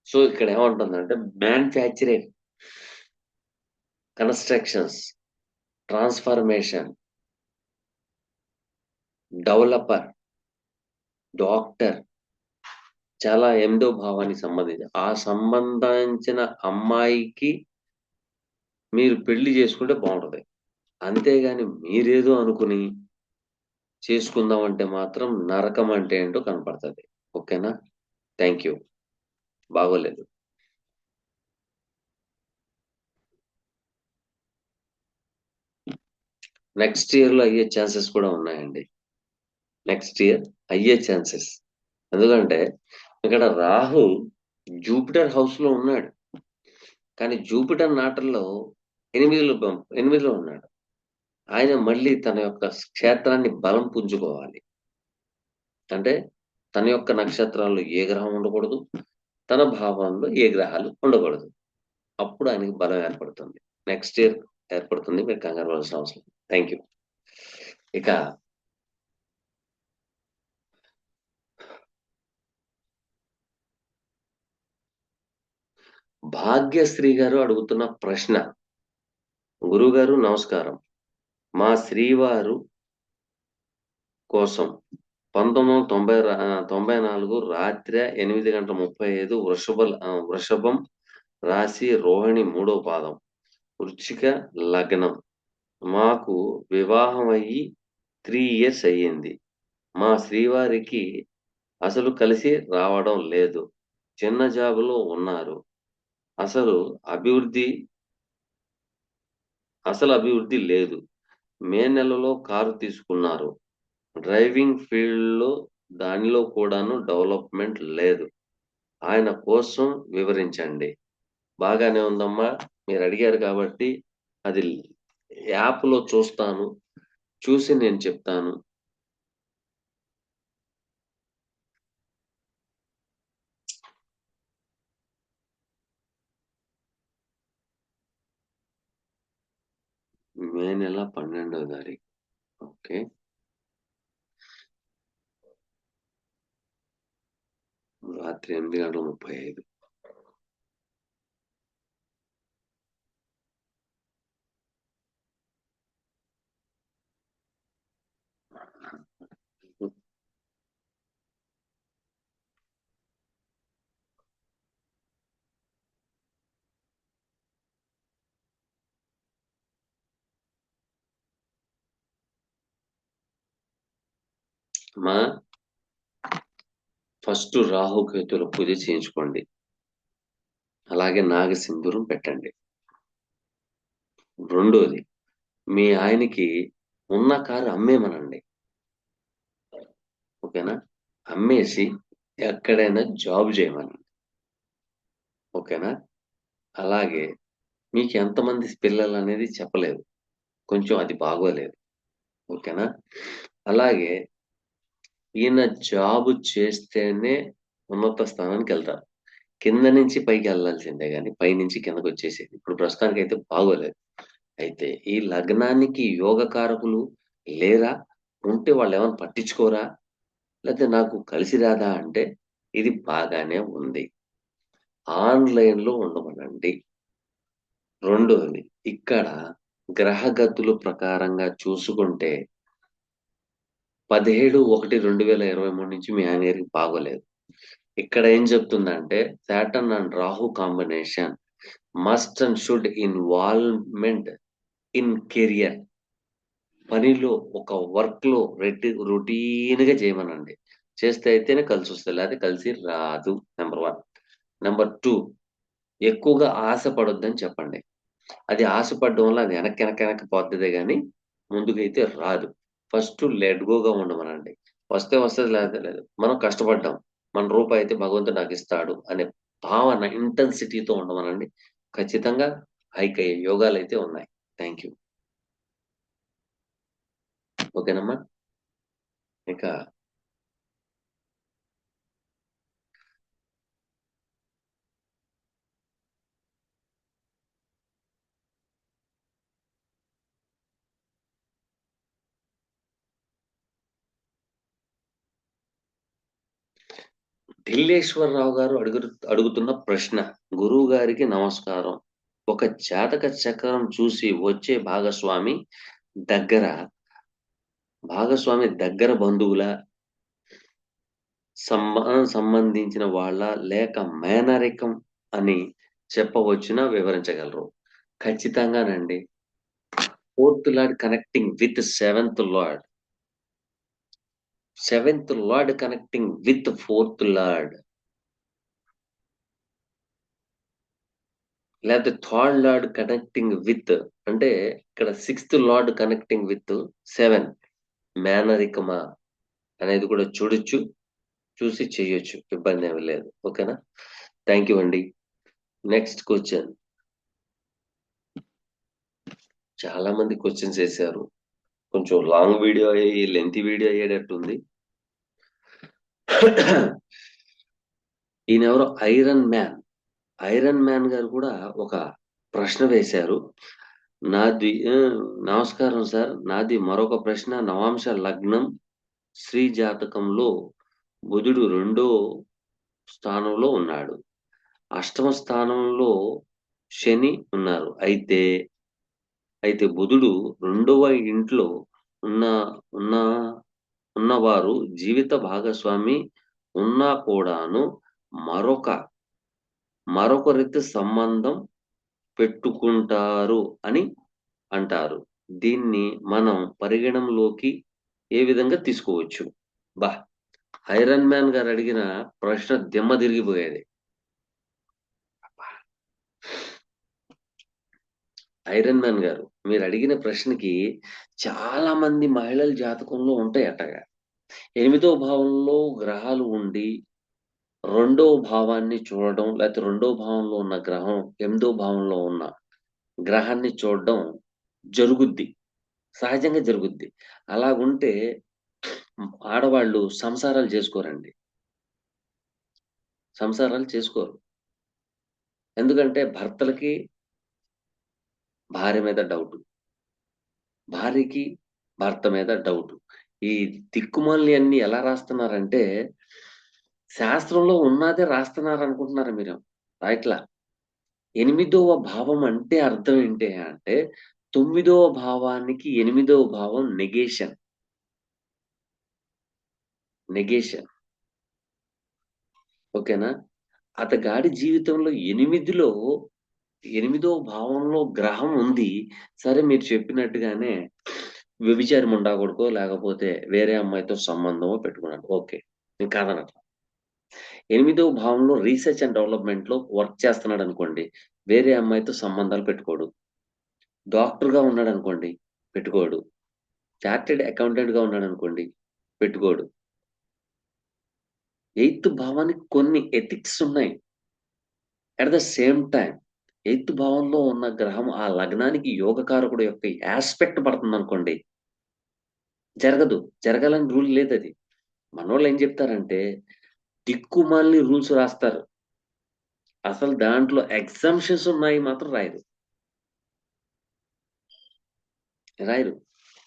సో ఇక్కడ ఏమంటుందంటే manufacturing, constructions, transformation, developer, doctor, చాలా 8వ భావానికి సంబంధించి ఆ సంబంధించిన అమ్మాయికి మీరు పెళ్లి చేసుకుంటే బావుంటది. అంతేగాని మీరేదో అనుకుని చేసుకుందామంటే మాత్రం నరకం అంటే ఏంటో కనపడతది. ఓకేనా? Thank you. బాగోలేదు. నెక్స్ట్ ఇయర్‌లో అయ్యే ఛాన్సెస్ కూడా ఉన్నాయండి. నెక్స్ట్ ఇయర్ అయ్యే ఛాన్సెస్. ఎందుకంటే ఇక్కడ రాహు జూపిటర్ హౌస్‌లో ఉన్నాడు. కానీ జూపిటర్ నాటంలో 8లో ఉన్నాడు. ఆయన మళ్ళీ తన యొక్క క్షేత్రాన్ని బలం పుంజుకోవాలి. అంటే తన యొక్క నక్షత్రాల్లో ఏ గ్రహం ఉండకూడదు. తన భావంలో ఏ గ్రహాలు ఉండకూడదు. అప్పుడు ఆయనకి బలం ఏర్పడుతుంది. నెక్స్ట్ ఇయర్ ఏర్పడుతుంది. మీరు కంగారు పడాల్సిన అవసరం లేదు. Thank you. ఇక భాగ్యశ్రీ గారు అడుగుతున్న ప్రశ్న. గురువుగారు నమస్కారం. మా శ్రీవారు కోసం 1994 రాత్రి 8:35 వృషభం రాశి, రోహిణి 3వ పాదం, వృశ్చిక లగ్నం. మాకు వివాహం అయ్యి 3 ఇయర్స్ అయ్యింది. మా శ్రీవారికి అసలు కలిసి రావడం లేదు. చిన్న జాబులో ఉన్నారు. అసలు అభివృద్ధి అభివృద్ధి లేదు. మే నెలలో కారు తీసుకున్నారు. డ్రైవింగ్ ఫీల్డ్‌లో దానిలో కూడాను డెవలప్‌మెంట్ లేదు. ఆయన కోసం వివరించండి. బాగానే ఉందమ్మా. మీరడిగారు కాబట్టి అది యాప్‌లో చూస్తాను. చూసి నేను చెప్తాను. మే నెల 12వ తారీఖు. ఓకే. రాత్రి 8:35. మా ఫస్ట్ రాహుకేతుల పూజ చేయించుకోండి. అలాగే నాగసింధూరం పెట్టండి. రెండోది, మీ ఆయనకి ఉన్న కారు అమ్మేమనండి. ఓకేనా? అమ్మేసి ఎక్కడైనా జాబ్ చేయమనండి. ఓకేనా? అలాగే మీకు ఎంతమంది పిల్లలు అనేది చెప్పలేదు. కొంచెం అది బాగోలేదు. ఓకేనా? అలాగే ఈయన జాబ్ చేస్తేనే ఉన్నత స్థానానికి వెళ్తారు. కింద నుంచి పైకి వెళ్ళాల్సిందే గాని పైనుంచి కిందకి వచ్చేసేది. ఇప్పుడు ప్రస్తుతానికైతే బాగోలేదు. అయితే ఈ లగ్నానికి యోగకారకులు లేరా? ఉంటే వాళ్ళేమన్నా పట్టించుకోరా? లేతే నాకు కలిసి రాదా అంటే ఇది బాగానే ఉంది. ఆన్‌లైన్‌లో ఉండమనండి. రెండోది, ఇక్కడ గ్రహగతుల ప్రకారంగా చూసుకుంటే 17/1/2023 నుంచి మీ ఆయన గారికి బాగోలేదు. ఇక్కడ ఏం చెప్తుందంటే Saturn and Rahu combination must and should involvement in career. పనిలో ఒక వర్క్‌లో రొటీన్‌గా చేయమనండి. చేస్తే అయితేనే కలిసొస్తది. లేతే కలిసి రాదు. నంబర్ 1. నంబర్ 2, ఎక్కువగా ఆశ పడొద్దని చెప్పండి. అది ఆశ పడడం వల్ల అది ఎనక్కి పోతదే గానీ, ముందుకైతే రాదు. ఫస్ట్ లెట్ గోగా ఉండమనండి. వస్తే వస్తది లేతే లేదు. మనం కష్టపడ్డాం. మన రూపాయయితే భగవంతుడు నాకిస్తాడు అనే భావన ఇంటెన్సిటీతో ఉండమనండి. ఖచ్చితంగా హైకయ్యే యోగాలైతే ఉన్నాయి. Thank you. ఓకేనమ్మా? ఇక ఢిల్లేశ్వరరావు గారు అడుగుతున్న ప్రశ్న. గురువుగారికి నమస్కారం. ఒక జాతక చక్రం చూసి వచ్చే దగ్గర భాగస్వామి దగ్గర బంధువులా? సంబంధించిన వాళ్ళా? లేక మేనరికం అని చెప్పవచ్చునా? వివరించగలరు? ఖచ్చితంగానండి. Fourth lord connecting with seventh lord. Seventh lord connecting with fourth lord. లేకపోతే థర్డ్ లార్డ్ కనెక్టింగ్ విత్, అంటే ఇక్కడ సిక్స్త్ లార్డ్ కనెక్టింగ్ విత్ 7 మేనరికమా అనేది కూడా చూడొచ్చు. చూసి చేయొచ్చు. ఇబ్బందేమి లేదు. ఓకేనా? థ్యాంక్ యూ అండి. Next question. చాలా మంది క్వెషన్స్ ఏశారు. కొంచెం లాంగ్ వీడియో అయ్యి లెంతీ వీడియో అయ్యేటట్టుంది. ఈయనెవరో ఐరన్ మ్యాన్. ఐరన్ మ్యాన్ గారు కూడా ఒక ప్రశ్న వేశారు. నాది నమస్కారం సార్. నాది మరొక ప్రశ్న. నవాంశ లగ్నం శ్రీ జాతకంలో బుధుడు రెండో స్థానంలో ఉన్నాడు. అష్టమ స్థానంలో శని ఉన్నారు. అయితే బుధుడు రెండవ ఇంట్లో ఉన్న ఉన్న ఉన్నవారు జీవిత భాగస్వామి ఉన్నా కూడాను మరొక మరొకరితో సంబంధం పెట్టుకుంటారు అని అంటారు. దీన్ని మనం పరిగణనలోకి ఏ విధంగా తీసుకోవచ్చు? అబ్బా! ఐరన్ మ్యాన్ గారు అడిగిన ప్రశ్న దిమ్మ తిరిగిపోయేది. ఐరన్ మ్యాన్ గారు, మీరు అడిగిన ప్రశ్నకి చాలా మంది మహిళల జాతకంలో ఉంటాయటగా. 8వ భావంలో గ్రహాలు ఉండి, రెండవ భావాన్ని చూడడం, లేకపోతే రెండో భావంలో ఉన్న గ్రహం 8వ భావంలో ఉన్న గ్రహాన్ని చూడడం జరుగుద్ది. సహజంగా జరుగుద్ది. అలాగుంటే ఆడవాళ్ళు సంసారాలు చేసుకోరండి. సంసారాలు చేసుకోరు. ఎందుకంటే భర్తలకి భార్య మీద డౌటు. భార్యకి భర్త మీద డౌటు. ఈ దిక్కుమాలినయన్నీ ఎలా రాస్తున్నారంటే, శాస్త్రంలో ఉన్నదే రాస్తున్నారనుకుంటున్నారా మీరు? రాయట్లా. 8వ భావం అంటే అర్థం ఏంటి అంటే, 9వ భావానికి 8వ భావం నెగేషన్. నెగేషన్. ఓకేనా? అతగాడి జీవితంలో 8వ భావంలో గ్రహం ఉంది. సరే మీరు చెప్పినట్టుగానే వ్యభిచారి ముండా కొడుకో లేకపోతే వేరే అమ్మాయితో సంబంధమో పెట్టుకున్నాడు. ఓకే. నేను కాదనట్లా. ఎనిమిదో భావంలో రీసెర్చ్ అండ్ డెవలప్‌మెంట్‌లో వర్క్ చేస్తున్నాడనుకోండి. వేరే అమ్మాయితో సంబంధాలు పెట్టుకోడు. డాక్టర్‌గా ఉన్నాడనుకోండి పెట్టుకోడు. చార్టర్డ్ అకౌంటెంట్‌గా ఉన్నాడనుకోండి పెట్టుకోడు. ఎయిత్ భావానికి కొన్ని ఎథిక్స్ ఉన్నాయి. At the same time eighth భావంలో ఉన్న గ్రహం ఆ లగ్నానికి యోగకారకుడు యొక్క యాస్పెక్ట్ పడుతుందనుకోండి. జరగదు. జరగాలని రూల్ లేదది. మనోళ్ళేం జెప్తారంటే దిక్కుమాలిన రూల్స్ రాస్తారు. అసలు దాంట్లో ఎగ్జంప్షన్స్ ఉన్నాయి మాత్రం రాయరు. రాయరు.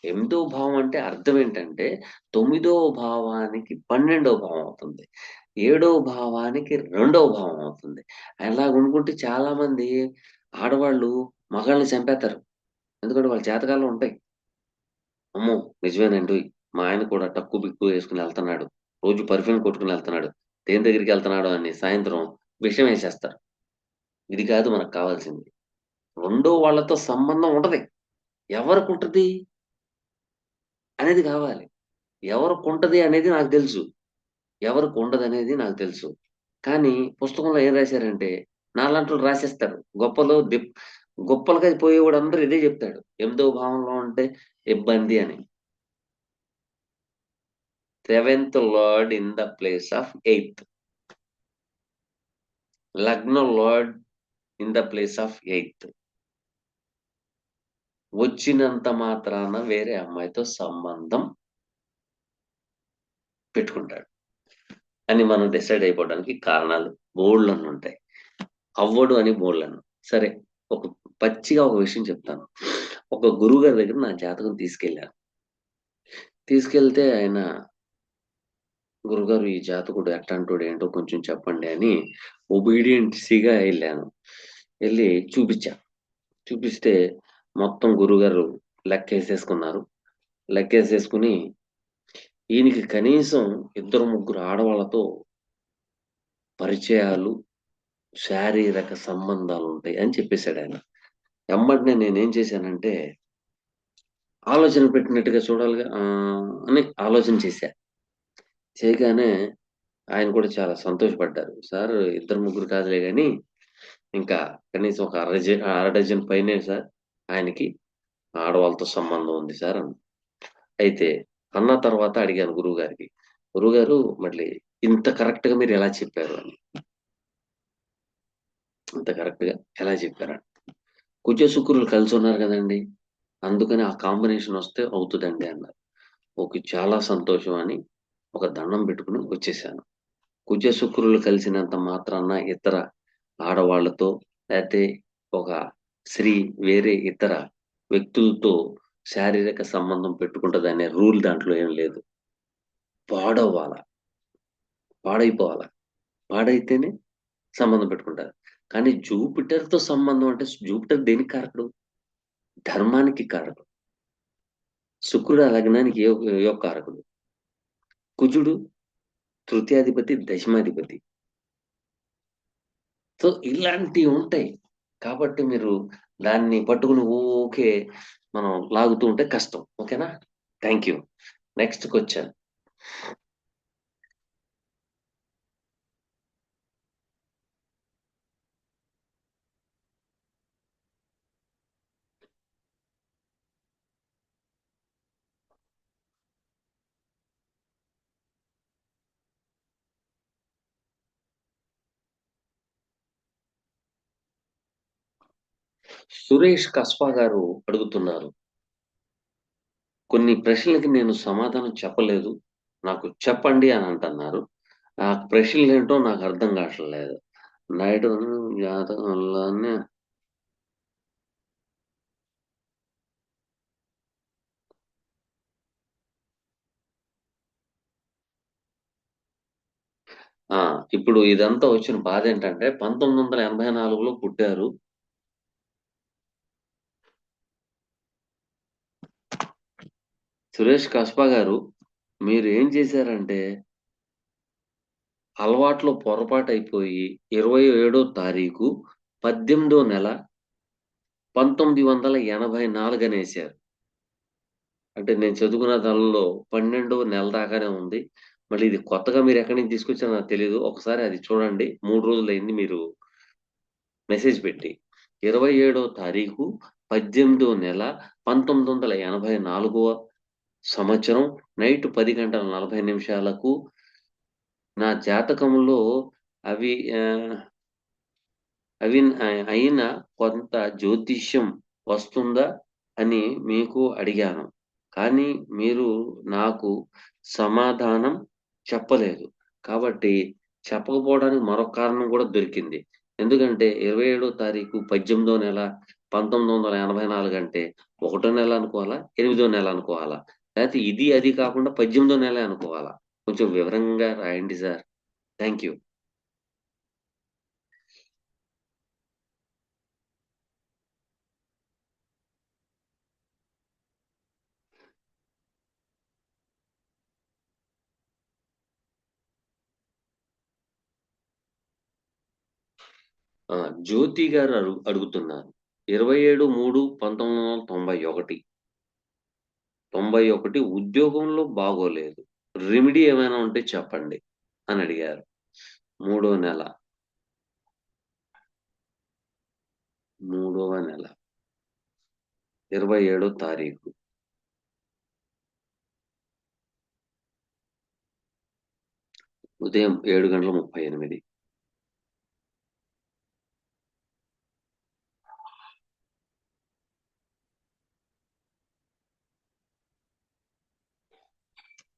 ఎనిమిదో భావం అంటే అర్థం ఏంటంటే, తొమ్మిదో భావానికి 12వ భావం అవుతుంది. ఏడో భావానికి రెండవ భావం అవుతుంది. అలాగనుకుంటే చాలామంది ఆడవాళ్ళు మగాళ్ళని చంపేత్తారు. ఎందుకంటే వాళ్ళ జాతకాల్లో ఉంటాయి. అమ్మో! నిజమేనండోయ్! మా ఆయన కూడా టక్కు బిక్కు యేసుకొని ఎళ్తన్నాడు. రోజు పర్ఫ్యూమ్ కొట్టుకొని ఎళ్తన్నాడు. దేని దగ్గరికెళ్తన్నాడో అని సాయంత్రం విషం యేసేస్తారు. ఇది కాదు మనకు కావాల్సింది. రెండో వాళ్ళతో సంబంధం ఉంటది. ఎవరికుంటది అనేది కావాలి. ఎవరికుంటది అనేది నాకు తెలుసు. ఎవరికుండదనేది నాకు తెలుసు. కానీ పుస్తకంలో ఏం రాశారంటే, నాలాంటోళ్ళు రాసేస్తారు. గొప్పలుగా పోయేవాడందరూ ఇదే జెప్తాడు. ఎనిమిదో భావంలో ఉంటే ఇబ్బంది అని. Seventh lord in the place of eighth. లగ్నం lord in the place of eighth. వచ్చినంత మాత్రాన వేరే అమ్మాయితో సంబంధం పెట్టుకుంటాడు. అని మనం డిసైడ్ అయిపోవడానికి కారణాలు బోలెడన్నుంటాయి. అవ్వడు అని బోలెడన్ని. సరే. ఒక పచ్చిగా ఒక విషయం చెప్తాను. ఒక గురువుగారి దగ్గర నా జాతకం తీసుకెళ్ళాను. తీసుకెళ్తే ఆయన, "గురుగారు ఈ జాతకుడు ఎట్టాంటోడు ఏంటో కొంచెం చెప్పండి" అని ఒబీడియంట్‌సీగా ఎళ్ళాను. ఎళ్లి చూపిచ్చా. చూపిస్తే మొత్తం గురువుగారు లెక్కేసేసుకున్నారు. లెక్కేసేసుకొని, ఈయనకి కనీసం ఇద్దరు, ముగ్గురు ఆడవాళ్ళతో పరిచయాలు, శారీరక సంబంధాలుంటాయి అని చెప్పేసాడాయన. ఎమ్మటనే నేనేం చేశానంటే, ఆలోచన పెట్టినట్టుగా చూడాలిగా అని ఆలోచన చేశా. చేయగానే ఆయన కూడా చాలా సంతోషపడ్డారు. "సార్ ఇద్దరు, ముగ్గురు కాదులే గానీ, ఇంకా కనీసం ఒక అర డజన్ పైనే సార్ ఆయనకి ఆడవాళ్ళతో సంబంధం ఉంది సార్" అన్నా. అయితే అన్న తర్వాత అడిగాను గురువుగారికి. "గురువుగారు మళ్ళీ ఇంత కరెక్ట్‌గా మీరెలా చెప్పారు" అని. "ఇంత కరెక్ట్‌గా ఎలా చెప్పారని?" కుజ, శుక్రులు కలిసున్నారు గదండీ! అందుకని ఆ కాంబినేషన్ వస్తే అవుతదండి అన్నారు. ఓకే. చాలా సంతోషం అని ఒక దండం పెట్టుకొని వచ్చేసాను. కుజ, శుక్రులు కలిసినంత మాత్రాన ఇతర ఆడవాళ్ళతో లేతే ఒక స్త్రీ వేరే ఇతర వ్యక్తులతో శారీరక సంబంధం పెట్టుకుంటదనే రూల్ దాంట్లో ఏం లేదు. పాడవ్వాల. పాడైపోవాల. పాడైతేనే సంబంధం పెట్టుకుంటారు. కానీ జూపిటర్‌తో సంబంధం అంటే జూపిటర్ దేనికి కారకుడు? ధర్మానికి కారకుడు. శుక్రుడు ఆ లగ్నానికి యోగకారకుడు. కుజుడు తృతీయాధిపతి, దశమాధిపతి. సో, ఇలాంటివుంటాయి. కాబట్టి మీరు దాన్ని పట్టుకొని ఊకే మనం లాగుతూ ఉంటే కష్టం. ఓకేనా? Thank you. Next question. Suresh Kasba గారు అడుగుతున్నారు. కొన్ని ప్రశ్నలకి నేను సమాధానం చెప్పలేదు. నాకు చెప్పండి అని అంటన్నారు. ఆ ప్రశ్నలేంటో నాకు అర్థం కావట్లేదు. నాయుడు జాతకంలోనే ఆ! ఇప్పుడు ఇదంతా వచ్చిన బాధేంటంటే 1984లో పుట్టారు. సురేష్ కస్బా గారు మీరేం చేశారంటే అలవాట్లో పొరపాటైపోయి 27 తారీఖు 18 నెల 1984 అనేశారు. అంటే నేను చదువుకున్న దానిలో 12 నెల దాకానే ఉంది. మళ్ళీ ఇది కొత్తగా మీరు ఎక్కడి నుంచి తీసుకొచ్చారో నాకు తెలీదు. ఒకసారి అది చూడండి. 3 రోజులయింది మీరు మెసేజ్ పెట్టి. 27వ తారీఖు 18వ నెల 1984 సంవత్సరం నైట్ 10 గంటల 40 నిమిషాలకు నా జాతకంలో అవి అయిన కొంత జ్యోతిష్యం వస్తుందా అని మీకు అడిగాను. కానీ మీరు నాకు సమాధానం చెప్పలేదు. కాబట్టి చెప్పకపోవడానికి మరొక కారణం కూడా దొరికింది. ఎందుకంటే 27 తారీఖు 18 నెల 1984 అంటే ఒకటో నెల అనుకోవాలా? ఎనిమిదో నెల అనుకోవాలా? లేతే ఇది అది కాకుండా 18 నెలే అనుకోవాలా? కొంచెం వివరంగా రాయండి సార్. Thank you. ఆ! జ్యోతి గారు అడుగుతున్నారు. 27/3/1991 91 ఉద్యోగంలో బాగోలేదు. రెమెడీ ఏమైనా ఉంటే చెప్పండి అని అడిగారు. మూడో నెల, మూడవ నెల, 27 తారీఖు. ఉదయం 7:38.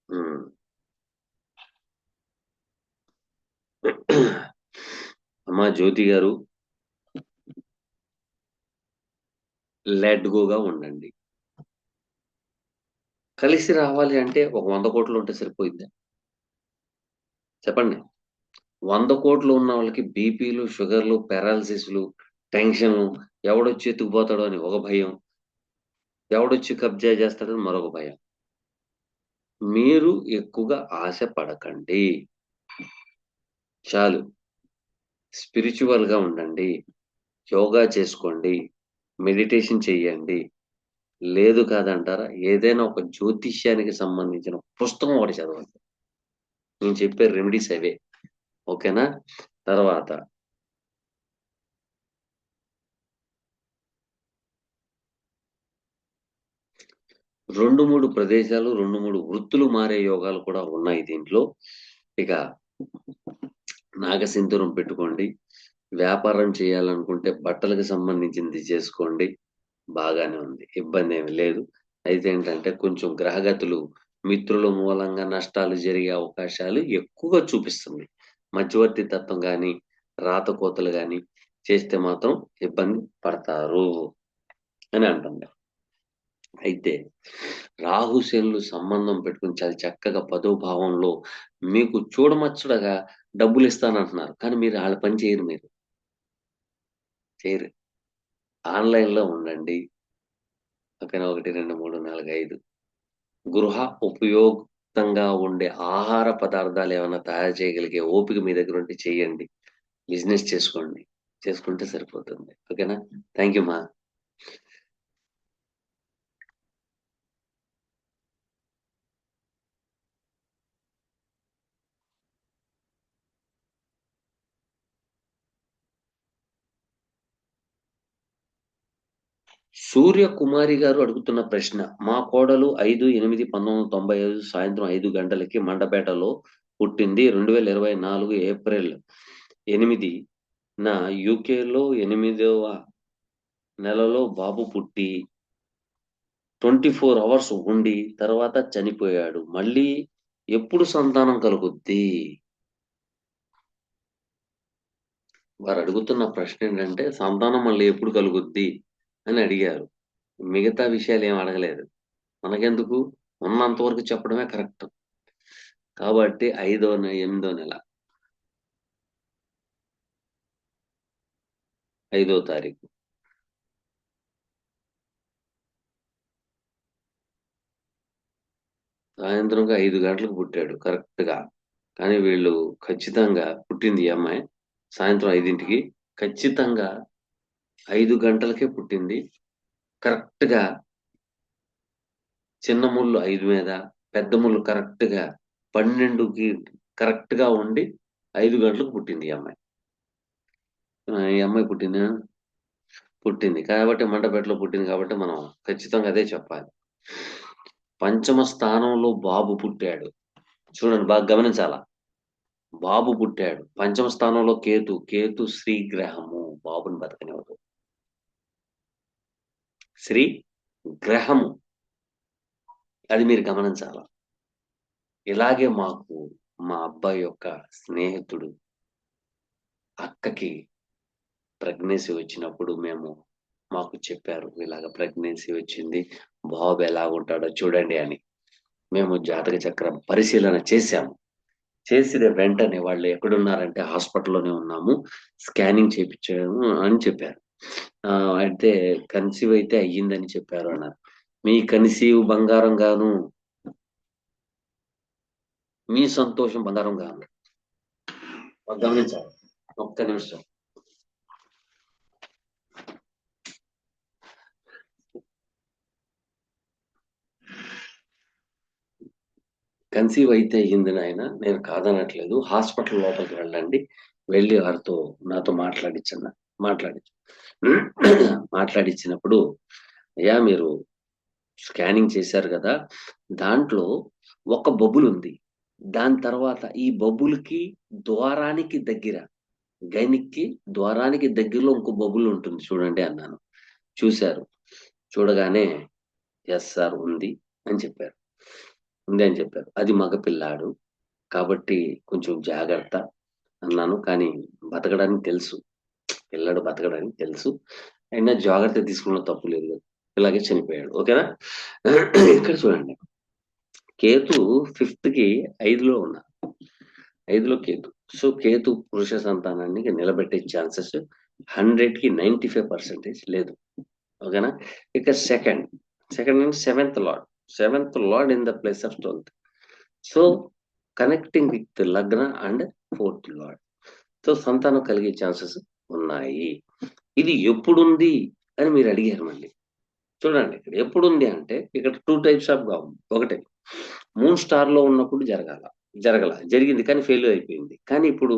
హ్మ్. అమ్మా జ్యోతి గారు, లెట్ గోగా ఉండండి. కలిసి రావాలి అంటే ఒక 100,00,00,000 ఉంటే సరిపోయిద్దా? చెప్పండి. 100,00,00,000 ఉన్న వాళ్ళకి బీపీలు, షుగర్‌లు, పారాలిసిస్‌లు, టెన్షన్‌లు, ఎవడొచ్చి ఎత్తుకుపోతాడో అని ఒక భయం. ఎవడొచ్చి కబ్జా చేస్తాడని మరొక భయం. మీరు ఎక్కువగా ఆశ పడకండి. చాలు. స్పిరిచ్యువల్‌గా ఉండండి. యోగా చేసుకోండి. మెడిటేషన్ చేయండి. లేదు కాదంటారా? ఏదైనా ఒక జ్యోతిష్యానికి సంబంధించిన పుస్తకం ఒకటి చదవండి. నేను చెప్పే రెమెడీస్ అవే. ఓకేనా? తర్వాత 2, 3 ప్రదేశాలు, 2, 3 వృత్తులు మారే యోగాలు కూడా ఉన్నాయి దీంట్లో. ఇక నాగసింధూరం పెట్టుకోండి. వ్యాపారం చేయాలనుకుంటే బట్టలకు సంబంధించింది చేసుకోండి. బాగానే ఉంది. ఇబ్బందేమి లేదు. అయితే ఏంటంటే కొంచెం గ్రహగతులు మిత్రుల మూలంగా నష్టాలు జరిగే అవకాశాలు ఎక్కువగా చూపిస్తుంది. మధ్యవర్తి తత్వం గాని, రాతకోతలు గాని చేస్తే మాత్రం ఇబ్బంది పడతారు అని అంటుంది. అయితే రాహు, శనులు సంబంధం పెట్టుకొని చాలా చక్కగా పదో భావంలో మీకు చూడముచ్చటగా డబ్బులిస్తానంటున్నారు. కానీ మీరు ఆళ్ళ పని చేయరు మీరు. చేయరు. ఆన్‌లైన్‌లో ఉండండి. ఓకేనా? 1, 2, 3, 4, 5 గృహ ఉపయోక్తంగా ఉండే ఆహార పదార్థాలేమన్నా తయారు చేయగలిగే ఓపిక మీ దగ్గరుంటే చేయండి. బిజినెస్ చేసుకోండి. చేసుకుంటే సరిపోతుంది. ఓకేనా? థాంక్ యూ మా. సూర్యకుమారి గారు అడుగుతున్న ప్రశ్న. మా కోడలు 5/8/1995 సాయంత్రం 5 గంటలకి మండపేటలో పుట్టింది. 2024 ఏప్రిల్ 8న యూకేలో 8వ నెలలో బాబు పుట్టి 24 అవర్స్ ఉండి తర్వాత చనిపోయాడు. మళ్ళీ ఎప్పుడు సంతానం కలుగుద్ది? వారడుగుతున్న ప్రశ్నేంటంటే, సంతానం మళ్ళీ ఎప్పుడు కలుగుద్ది అని అడిగారు. మిగతా విషయాలేం అడగలేదు. మనకెందుకు? ఉన్నంత వరకు చెప్పడమే కరెక్ట్. కాబట్టి 8దో నెల, 5దో తారీఖు. సాయంత్రంగా 5 గంటలకు పుట్టాడు కరెక్ట్‌గా. కానీ వీళ్ళు ఖచ్చితంగా పుట్టింది ఈ అమ్మాయి. సాయంత్రం 5కి ఖచ్చితంగా 5 గంటలకే పుట్టింది. కరెక్ట్‌గా చిన్న ముళ్ళు 5 మీద, పెద్ద ముళ్ళు కరెక్ట్‌గా 12కి కరెక్ట్‌గా ఉండి 5 గంటలకు పుట్టింది ఈ అమ్మాయి. ఈ అమ్మాయి పుట్టింది. కాబట్టి మండపేటలో పుట్టింది కాబట్టి మనం ఖచ్చితంగా అదే చెప్పాలి. పంచమ స్థానంలో బాబు పుట్టాడు. చూడండి బాగా గమనించాలా. బాబు పుట్టాడు. పంచమ స్థానంలో కేతు శ్రీ గ్రహము బాబుని బతకనివ్వదు. శ్రీ గ్రహము. అది మీరు గమనించాలా. ఇలాగే మాకు మా అబ్బాయి యొక్క స్నేహితుడు అక్కకి ప్రెగ్నెన్సీ వచ్చినప్పుడు మాకు చెప్పారు. ఇలాగ ప్రెగ్నెన్సీ వచ్చింది. బాబు ఎలాగుంటాడో చూడండి అని. మేము జాతక చక్రం పరిశీలన చేశాము. చేసిన వెంటనే వాళ్ళు ఎక్కడున్నారంటే హాస్పిటల్‌లోనే ఉన్నాము. స్కానింగ్ చేపిచ్చాము అని చెప్పారు. అయితే కన్సీవ్ అయితే అయ్యిందని చెప్పారు అన్నారు. మీ కన్సీవ్ బంగారం గాను, మీ సంతోషం బంగారం గాను. గమనించాలి. ఒక్క నిమిషం. కన్సీవ్ అయితే అయ్యింది నాయన. నేను కాదనట్లేదు. హాస్పిటల్ లోపలికి వెళ్ళండి. వెళ్లి వారితో నాతో మాట్లాడించు. మాట్లాడిచ్చినప్పుడు, అయ్యా మీరు స్కానింగ్ చేశారు గదా! దాంట్లో ఒక బబుల్ ఉంది. దాని తర్వాత ఈ బబుల్‌కి ద్వారానికి దగ్గర గైనిక్‌కి ద్వారానికి దగ్గరలో ఇంకో బబుల్ ఉంటుంది చూడండి అన్నాను. చూసారు. చూడగానే యెస్ సార్ ఉంది అని చెప్పారు. ఉంది అని చెప్పారు. అది మగ పిల్లాడు. కాబట్టి కొంచెం జాగ్రత్త అన్నాను. కానీ బతకడానికి తెలుసు. పిల్లాడు బతకడానికి తెలుసు. అయినా జాగ్రత్త తీసుకోవడంలో తప్పు లేదు కదా! ఇలాగే చనిపోయాడు. ఓకేనా? ఇక్కడ చూడండి. కేతు 5కి 5లో ఉన్నారు. 5లో కేతు. సో, కేతు పురుష సంతానాన్ని నిలబెట్టే ఛాన్సెస్ 100కి 95% లేదు. ఓకేనా? ఇక సెకండ్ అంటే seventh lord in the place of 12థ్. సో, కనెక్టింగ్ విత్ లగ్న అండ్ 4థ్ లార్డ్. సో, సంతానం కలిగే ఛాన్సెస్ ఉన్నాయి. ఇది ఎప్పుడుంది అని మీరు అడిగారు మళ్ళీ. చూడండి ఇక్కడ ఎప్పుడుంది అంటే ఇక్కడ 2 టైప్స్ ఆఫ్ ఉంది. ఒకటి మూన్ స్టార్‌లో ఉన్నప్పుడు జరిగింది కానీ ఫెయిల్యూర్ అయిపోయింది. కానీ ఇప్పుడు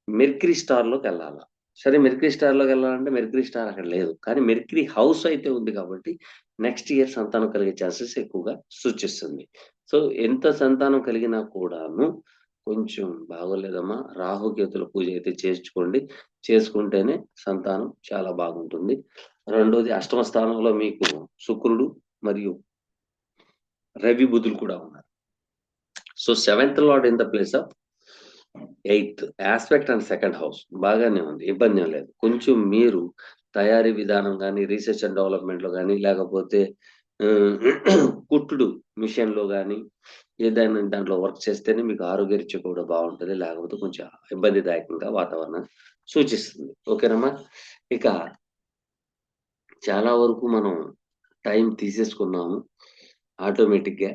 మెర్క్యూరీ స్టార్‌లోకెళ్ళాల. సరే మెర్క్యూరీ స్టార్‌లోకెళ్ళాలంటే మెర్క్యూరీ స్టార్ అక్కడ లేదు. కానీ మెర్క్యూరీ హౌస్ అయితే ఉంది కాబట్టి నెక్స్ట్ ఇయర్ సంతానం కలిగే ఛాన్సెస్ ఎక్కువగా సూచిస్తుంది. సో, ఎంత సంతానం కలిగినా కూడాను కొంచెం బాగోలేదమ్మా రాహుకేతుల పూజ అయితే చేయించుకోండి. చేసుకుంటేనే సంతానం చాలా బాగుంటుంది. రెండోది అష్టమ స్థానంలో మీకు శుక్రుడు మరియు రవి, బుధులు కూడా ఉన్నారు. So, seventh lord in the place of eighth aspect and second house బాగానే ఉంది. ఇబ్బందేం లేదు. కొంచెం మీరు తయారీ విధానం గాని, రీసెర్చ్ అండ్ డెవలప్‌మెంట్‌లో గాని, లేకపోతే కుట్టుడు మిషన్‌లో గాని, ఏదైనా దాంట్లో వర్క్ చేస్తేనే మీకు ఆరోగ్యరీత్యా కూడా బావుంటది. లేకపోతే కొంచెం ఇబ్బందిదాయకంగా వాతావరణం సూచిస్తుంది. ఓకేనమ్మా? ఇక చాలా వరకు మనం టైం తీసేసుకున్నాము ఆటోమేటిక్‌గా.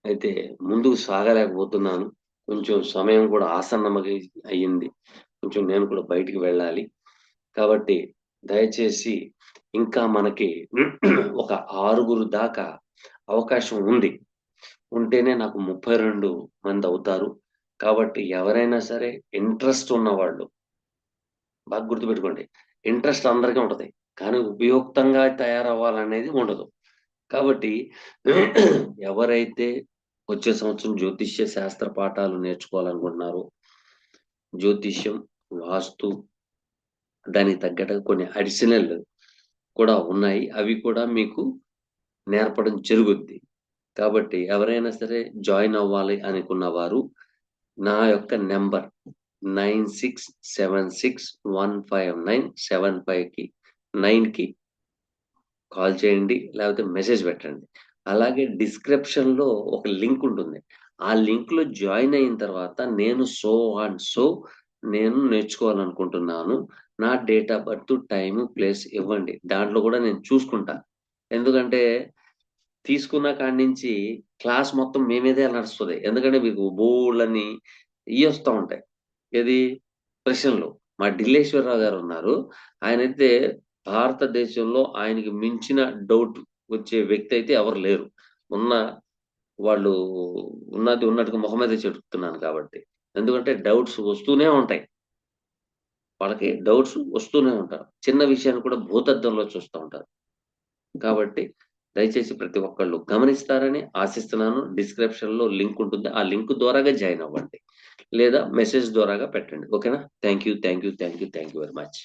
అయితే ముందుకు సాగలేకపోతున్నాను. కొంచెం సమయం కూడా అయ్యింది. కొంచెం నేను కూడా బయటికి వెళ్ళాలి. కాబట్టి దయచేసి ఇంకా మనకి ఒక 6 దాకా అవకాశం ఉంది. ఉంటేనే నాకు 32 మందవుతారు. కాబట్టి ఎవరైనా సరే ఇంట్రెస్ట్ ఉన్నవాళ్ళు బాగా గుర్తుపెట్టుకోండి. ఇంట్రెస్ట్ అందరికీ ఉంటది. కానీ ఉపయుక్తంగా తయారవ్వాలనేది ఉండదు. కాబట్టి ఎవరైతే వచ్చే సంవత్సరం జ్యోతిష్య శాస్త్ర పాఠాలు నేర్చుకోవాలనుకుంటున్నారో, జ్యోతిష్యం, వాస్తు దానికి తగ్గట్టుగా కొన్ని అడిషనల్ కూడా ఉన్నాయి. అవి కూడా మీకు నేర్పడం జరుగుద్ది. కాబట్టి ఎవరైనా సరే జాయిన్ అవ్వాలి అనుకున్న వారు నా యొక్క నంబర్ 9676159759కి 9కి కాల్ చేయండి. లేకపోతే మెసేజ్ పెట్టండి. అలాగే డిస్క్రిప్షన్‌లో ఒక లింక్ ఉంటుంది. ఆ లింక్‌లో జాయిన్ అయిన తర్వాత నేను సో అండ్ సో నేను నేర్చుకోవాలనుకుంటున్నాను. నా date of birth, time, place ఇవ్వండి. దాంట్లో కూడా నేను చూసుకుంటా. ఎందుకంటే తీసుకున్న కాడి నుంచి క్లాస్ మొత్తం మీ మీదే నడుస్తది. ఎందుకంటే మీకు బోలెడన్ని ఇయొస్తా ఉంటాయి. ఏది? ప్రశ్నలు. మా ఢిల్లేశ్వరరావు గారున్నారు. ఆయనైతే భారతదేశంలో ఆయనకి మించిన డౌట్ వచ్చే వ్యక్తి అయితే ఎవరు లేరు. ఉన్న వాళ్ళు ఉన్నది ఉన్నట్టుగా మొహం మీదే చెప్తున్నాను కాబట్టి. ఎందుకంటే డౌట్స్ వస్తూనే ఉంటాయి. వాళ్ళకి డౌట్స్ వస్తూనే ఉంటారు. చిన్న విషయాన్ని కూడా భూతద్దంలో చూస్తా ఉంటారు. కాబట్టి దయచేసి ప్రతి ఒక్కళ్ళు గమనిస్తారని ఆశిస్తున్నాను. డిస్క్రిప్షన్‌లో లింక్ ఉంటుంది. ఆ లింక్ ద్వారాగా జాయిన్ అవ్వండి. లేదా మెసేజ్ ద్వారాగా పెట్టండి. ఓకేనా? Thank you. Thank you. Thank you. Thank you very much.